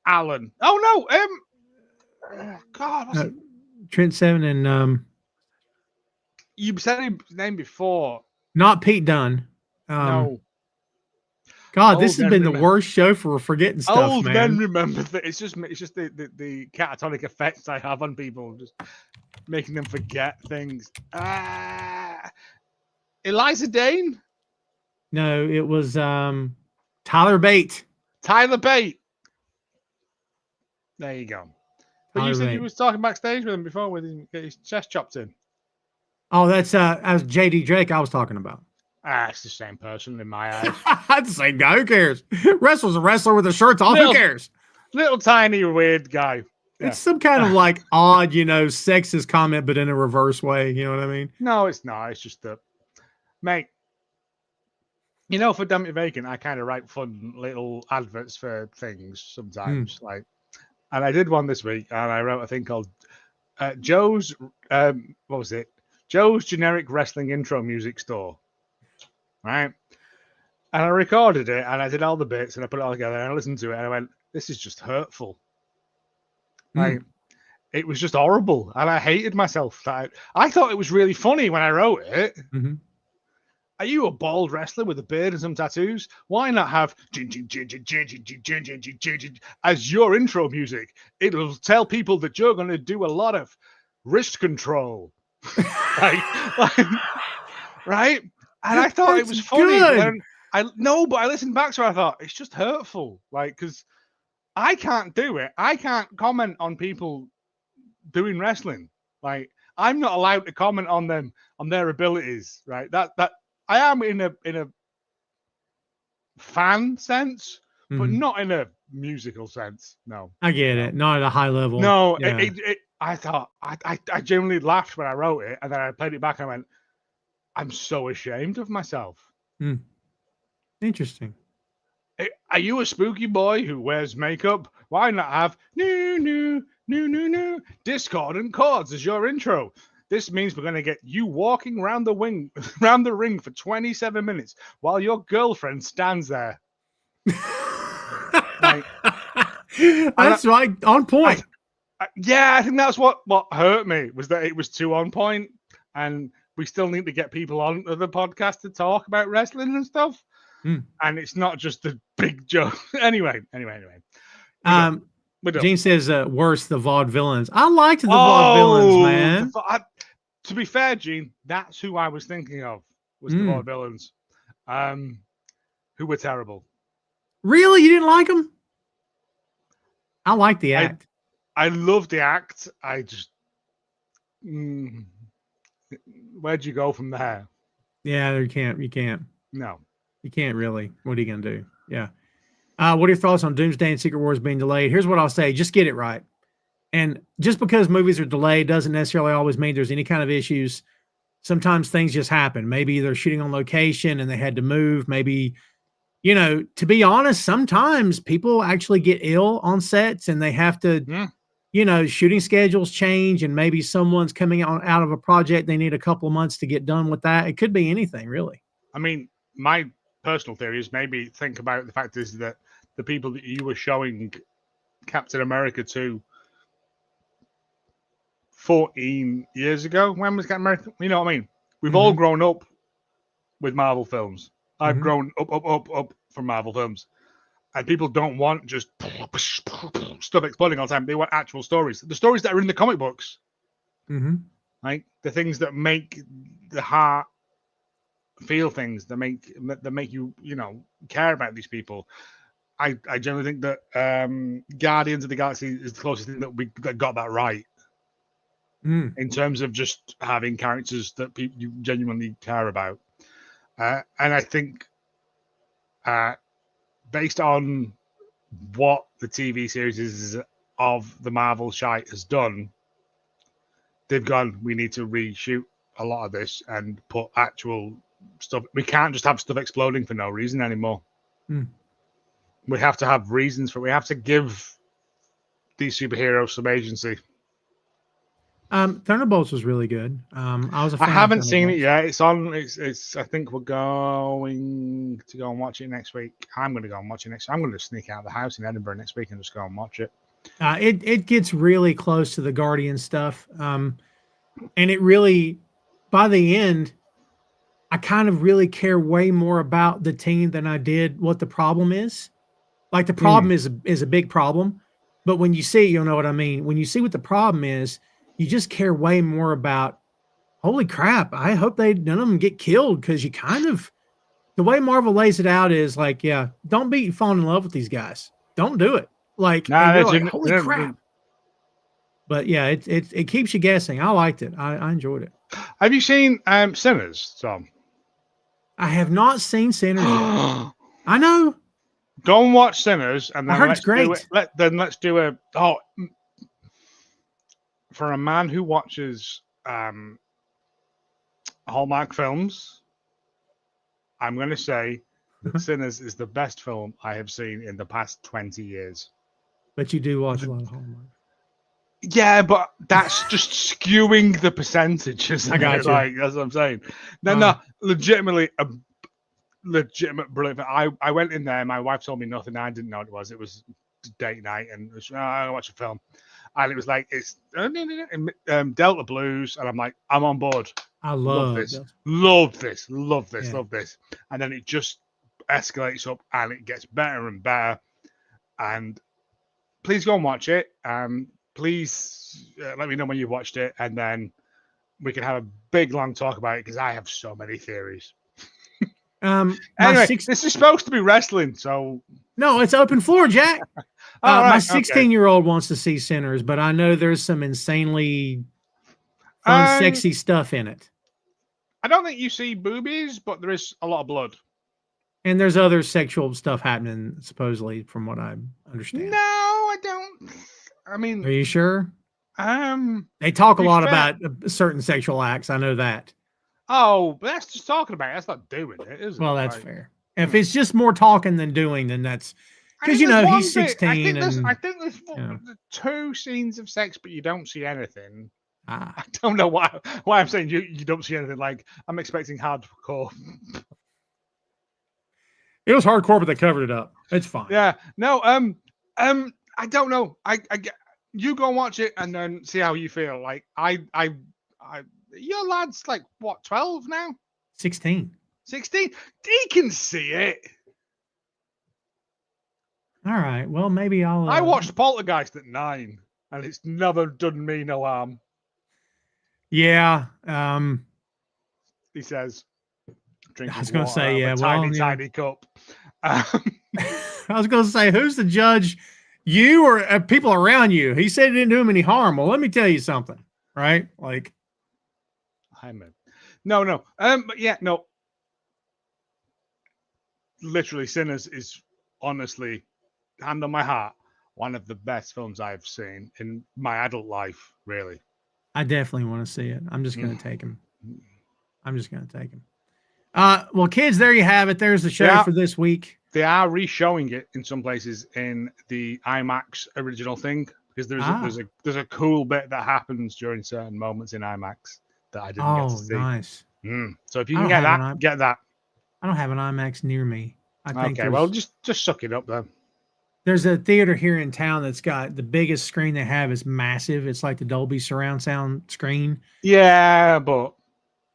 Allen. Oh no. God. Trent Seven and you said his name before. Not Pete Dunne. No. God, this has been the worst show for forgetting stuff, man. Men remember that. It's just the catatonic effects I have on people, just making them forget things. Eliza Dane? No, it was Tyler Bate. Tyler Bate. There you go. But you said you was talking backstage with him before with his chest chopped in. Oh, that's JD Drake I was talking about. It's the same person in my eyes. That's the same guy. Who cares? Wrestler's a wrestler with the shirts off. Who cares? Little tiny weird guy. Yeah. It's some kind of like odd, sexist comment, but in a reverse way. You know what I mean? No, it's not. It's just that, mate. For Damn It Vacant, I kind of write fun little adverts for things sometimes. And I did one this week, and I wrote a thing called Joe's. What was it? Joe's Generic Wrestling Intro Music Store. Right. And I recorded it and I did all the bits and I put it all together and I listened to it and I went, this is just hurtful. Like, it was just horrible. And I hated myself. I thought it was really funny when I wrote it. Mm-hmm. Are you a bald wrestler with a beard and some tattoos? Why not have as your intro music? It'll tell people that you're going to do a lot of wrist control. Right? And I thought it was funny. but I listened back to it. I thought it's just hurtful, like because I can't do it. I can't comment on people doing wrestling. Like I'm not allowed to comment on them on their abilities. Right? That I am in a fan sense, but not in a musical sense. No, I get it. Not at a high level. No, Yeah. I thought I genuinely laughed when I wrote it, and then I played it back and I went, I'm so ashamed of myself. Interesting. Are you a spooky boy who wears makeup? Why not have new discordant chords as your intro? This means we're going to get you walking round the ring for 27 minutes while your girlfriend stands there. Like, that's right, on point. I think that's what hurt me was that it was too on point, and we still need to get people on the podcast to talk about wrestling and stuff. And it's not just a big joke. Anyway. Gene says, worse, the vaudevillains. I liked the vaudevillains, man. To be fair, Gene, that's who I was thinking of, was the vaudevillains, who were terrible. Really? You didn't like them? I like the act. I love the act. I just... where'd you go from there? Yeah, you can't. No. You can't really. What are you going to do? Yeah. What are your thoughts on Doomsday and Secret Wars being delayed? Here's what I'll say. Just get it right. And just because movies are delayed doesn't necessarily always mean there's any kind of issues. Sometimes things just happen. Maybe they're shooting on location and they had to move. Maybe, to be honest, sometimes people actually get ill on sets and they have to, shooting schedules change and maybe someone's coming out of a project. They need a couple of months to get done with that. It could be anything, really. I mean, my personal theory is maybe think about the fact is that the people that you were showing Captain America to 14 years ago, when was Captain America? You know what I mean? We've all grown up with Marvel films. I've grown up from Marvel films. And people don't want just stuff exploding all the time. They want actual stories. The stories that are in the comic books. Like the things that make the heart feel things, that make you, care about these people. I generally think that Guardians of the Galaxy is the closest thing that got that right. In terms of just having characters that people you genuinely care about. And I think based on what the TV series of the Marvel shite has done, they've gone, we need to reshoot a lot of this and put actual stuff. We can't just have stuff exploding for no reason anymore. We have to have reasons for it. We have to give these superheroes some agency. Thunderbolts was really good. I haven't seen it yet. It's on. It's. I think we're going to go and watch it next week. I'm going to go and watch it next. I'm going to sneak out of the house in Edinburgh next week and just go and watch it. It gets really close to the Guardian stuff, and it really, by the end, I kind of really care way more about the team than I did what the problem is. Like the problem is a big problem, but when you see, you'll know what I mean. When you see what the problem is, you just care way more about, holy crap, I hope none of them get killed, because you kind of, the way Marvel lays it out is like, yeah, don't be falling in love with these guys. Don't do it. Like, holy crap. But yeah, it keeps you guessing. I liked it. I enjoyed it. Have you seen Sinners, Tom? I have not seen Sinners yet. I know. Go and watch Sinners, and then it's great. Let's do a for a man who watches Hallmark films, I'm going to say that Sinners is the best film I have seen in the past 20 years. But you do watch a lot of Hallmark. Yeah, but that's just skewing the percentages. I got you. Like, that's what I'm saying. No, legitimately a legitimate brilliant. I went in there. My wife told me nothing. I didn't know what it was. It was date night, and I watched a film. And it was like, it's Delta Blues. And I'm like, I'm on board. I love this. Love this. And then it just escalates up and it gets better and better. And please go and watch it. Please let me know when you've watched it. And then we can have a big, long talk about it, because I have so many theories. Anyway, 6 this is supposed to be wrestling, so No, it's open floor, Jack. all My right, 16-year-old wants to see Sinners, but I know there's some insanely fun, okay. sexy stuff in it. I don't think you see boobies, but there is a lot of blood. And there's other sexual stuff happening, supposedly, from what I understand. No, I don't. I Are mean, you sure? to They talk a be lot fair- about certain sexual acts. I know that. oh, but that's just talking about it. That's not doing it, is it? Well, that's Like, fair. If it's just more talking than doing, then that's I because think there's one he's bit- 16. I think and there's yeah. 2 scenes of sex, but you don't see anything. Ah. I don't know why I'm saying you don't see anything. Like, I'm expecting hardcore. It was hardcore, but they covered it up. It's fine. Yeah. No. I don't know. I get. You go and watch it and then see how you feel. Like, your lad's like what, 12 now? 16. 16. He can see it. All right. Well, maybe I'll. I watched Poltergeist at 9, and it's never done me no harm. Yeah. He says, drinking I was gonna water say, out of yeah, a well, tiny, yeah. tiny cup. I was going to say, who's the judge? You or people around you? He said it didn't do him any harm. Well, let me tell you something, right? Like, Hi, man. No. But yeah, no. Literally, Sinners is honestly, hand on my heart, one of the best films I've seen in my adult life. Really. I definitely want to see it. I'm just Mm. going to take him. Well, kids, there you have it. There's the show Yeah. for this week. They are re-showing it in some places in the IMAX original thing because there's a cool bit that happens during certain moments in IMAX that I didn't get to see. Nice. So if you I can don't get have that, an get that. I don't have an IMAX near me. I think Okay, well, just suck it up then. there's a theater here in town that's got the biggest screen they have is massive. It's like the Dolby surround sound screen. Yeah, but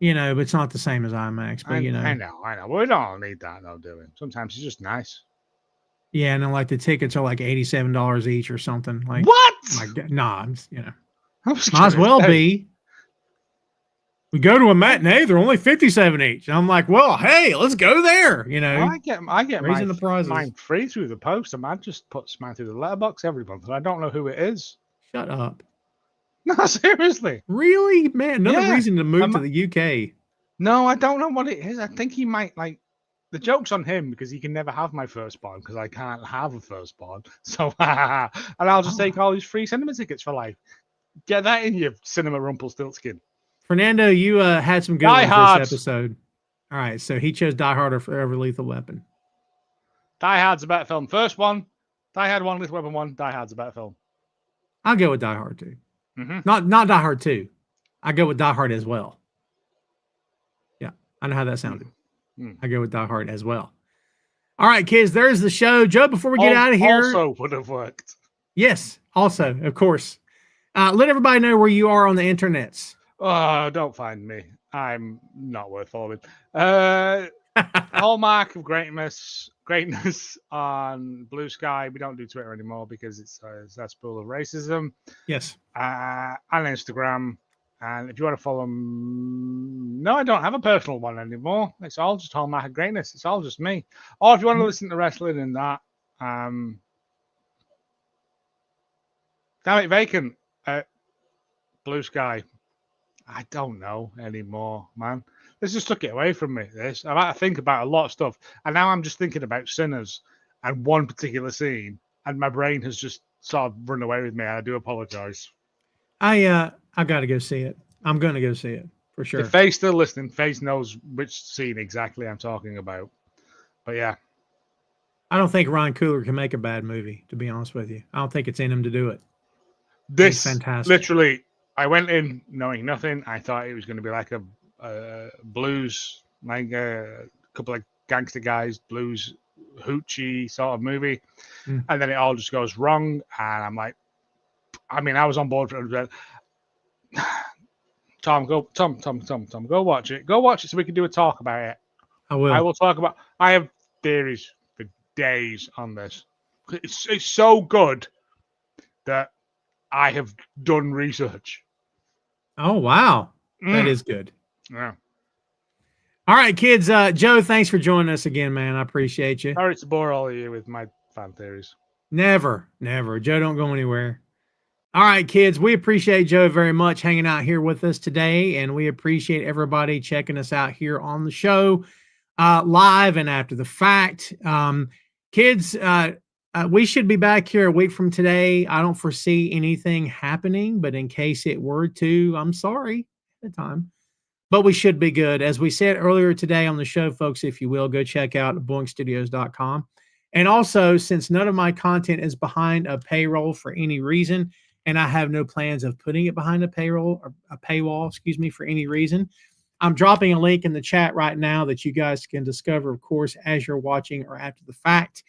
But it's not the same as IMAX. But I know. We don't need that though, do we? Sometimes it's just nice. Yeah, and then like the tickets are like $87 each or something. Like What? Like, nah, I was might as gonna well say. be. We go to a matinee, they're only $57 each. And I'm like, well, hey, let's go there. I get raising the prizes. mine free through the post, and I just put mine through the letterbox every month, and I don't know who it is. Shut up. No, seriously. Really, man? Another Yeah. reason to move to the UK. No, I don't know what it is. I think he might like. The joke's on him because he can never have my firstborn because I can't have a firstborn. So, and I'll just take all these free cinema tickets for life. Get that in your cinema Rumpelstiltskin. Fernando, you had some good Die ones Hard. this episode. All right, so he chose Die Hard or Forever Lethal Weapon. Die Hard's a better film. First one, Die Hard 1, Lethal Weapon 1. Die Hard's a better film. I'll go with Die Hard 2. Mm-hmm. Not Die Hard 2. I go with Die Hard as well. Yeah, I know how that sounded. I go with Die Hard as well. All right, kids, there's the show. Joe, before we get out of here. Also would have worked. Yes, also, of course. Let everybody know where you are on the internets. Oh, don't find me. I'm not worth following. Hallmark of greatness on Blue Sky. We don't do Twitter anymore because it's a cesspool of racism. Yes. And Instagram. And if you want to follow no, I don't have a personal one anymore. It's all just Hallmark of Greatness. It's all just me. Or if you want to listen to wrestling and that, damn it, vacant at Blue Sky. I don't know anymore, man. This just took it away from me. This I've had to think about a lot of stuff, and now I'm just thinking about Sinners and one particular scene, and my brain has just sort of run away with me. I do apologize. I got to go see it. I'm going to go see it for sure. If Faye's still listening, Faye knows which scene exactly I'm talking about. But yeah, I don't think Ryan Coogler can make a bad movie. To be honest with you, I don't think it's in him to do it. this fantastic. Literally, I went in knowing nothing. I thought it was going to be like a blues, like a couple of gangster guys, blues hoochie sort of movie, and then it all just goes wrong. And I'm like, I mean, I was on board for it. Tom, go watch it. Go watch it so we can do a talk about it. I will. I will talk about. I have theories for days on this. It's so good that I have done research. Oh wow, that is good. Yeah. All right, kids. Joe, thanks for joining us again, man. I appreciate you. Sorry to bore all of you with my fan theories. Never. Joe, don't go anywhere. All right, kids. We appreciate Joe very much hanging out here with us today, and we appreciate everybody checking us out here on the show, live and after the fact. Kids, we should be back here a week from today. I don't foresee anything happening, but in case it were to, I'm sorry at the time. But we should be good. As we said earlier today on the show, folks, if you will, go check out boinkstudios.com. And also, since none of my content is behind a payroll for any reason, and I have no plans of putting it behind a paywall, for any reason, I'm dropping a link in the chat right now that you guys can discover, of course, as you're watching or after the fact.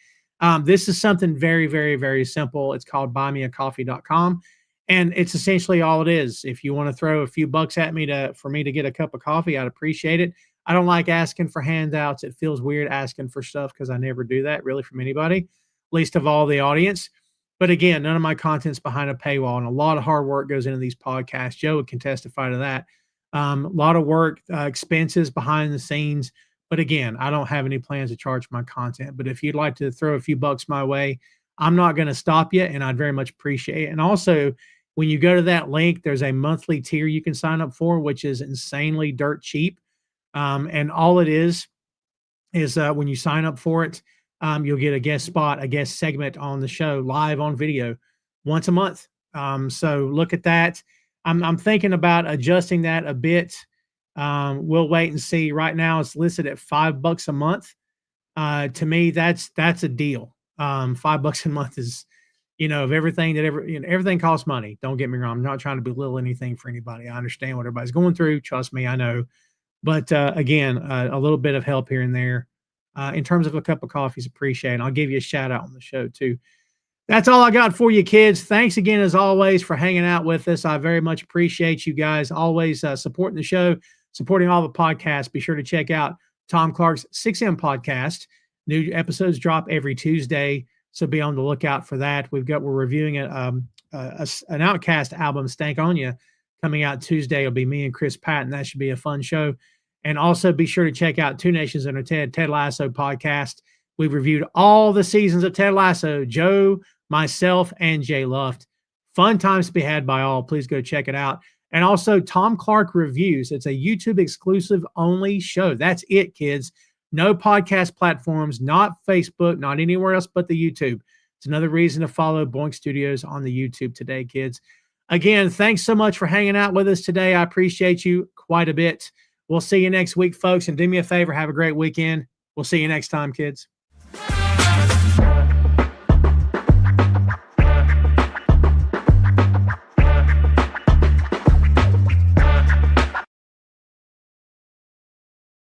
This is something very, very, very simple. It's called buymeacoffee.com. And it's essentially all it is. If you want to throw a few bucks at me for me to get a cup of coffee, I'd appreciate it. I don't like asking for handouts. It feels weird asking for stuff because I never do that really from anybody, least of all the audience. But again, none of my content's behind a paywall, and a lot of hard work goes into these podcasts. Joe can testify to that. A lot of work, expenses behind the scenes. But again, I don't have any plans to charge my content. But if you'd like to throw a few bucks my way, I'm not going to stop you, and I'd very much appreciate it. And also, when you go to that link, there's a monthly tier you can sign up for, which is insanely dirt cheap. And all it is when you sign up for it, you'll get a guest spot, a guest segment on the show live on video once a month. So look at that. I'm thinking about adjusting that a bit. We'll wait and see. Right now it's listed at $5 a month. To me, that's a deal. $5 a month is, of everything everything costs money. Don't get me wrong. I'm not trying to belittle anything for anybody. I understand what everybody's going through. Trust me, I know. But again, a little bit of help here and there in terms of a cup of coffee is appreciated. I'll give you a shout out on the show too. That's all I got for you, kids. Thanks again, as always, for hanging out with us. I very much appreciate you guys always supporting the show, supporting all the podcasts. Be sure to check out Tom Clark's 6M podcast. New episodes drop every Tuesday, so be on the lookout for that. We're reviewing an Outcast album, Stank On Ya, coming out Tuesday. It'll be me and Chris Patton. That should be a fun show. And also be sure to check out Two Nations Under Ted Lasso podcast. We've reviewed all the seasons of Ted Lasso, Joe, myself, and Jay Luft. Fun times to be had by all. Please go check it out. And also Tom Clark Reviews. It's a YouTube exclusive only show. That's it, kids. No podcast platforms, not Facebook, not anywhere else but the YouTube. It's another reason to follow Boink Studios on the YouTube today, kids. Again, thanks so much for hanging out with us today. I appreciate you quite a bit. We'll see you next week, folks. And do me a favor, have a great weekend. We'll see you next time, kids.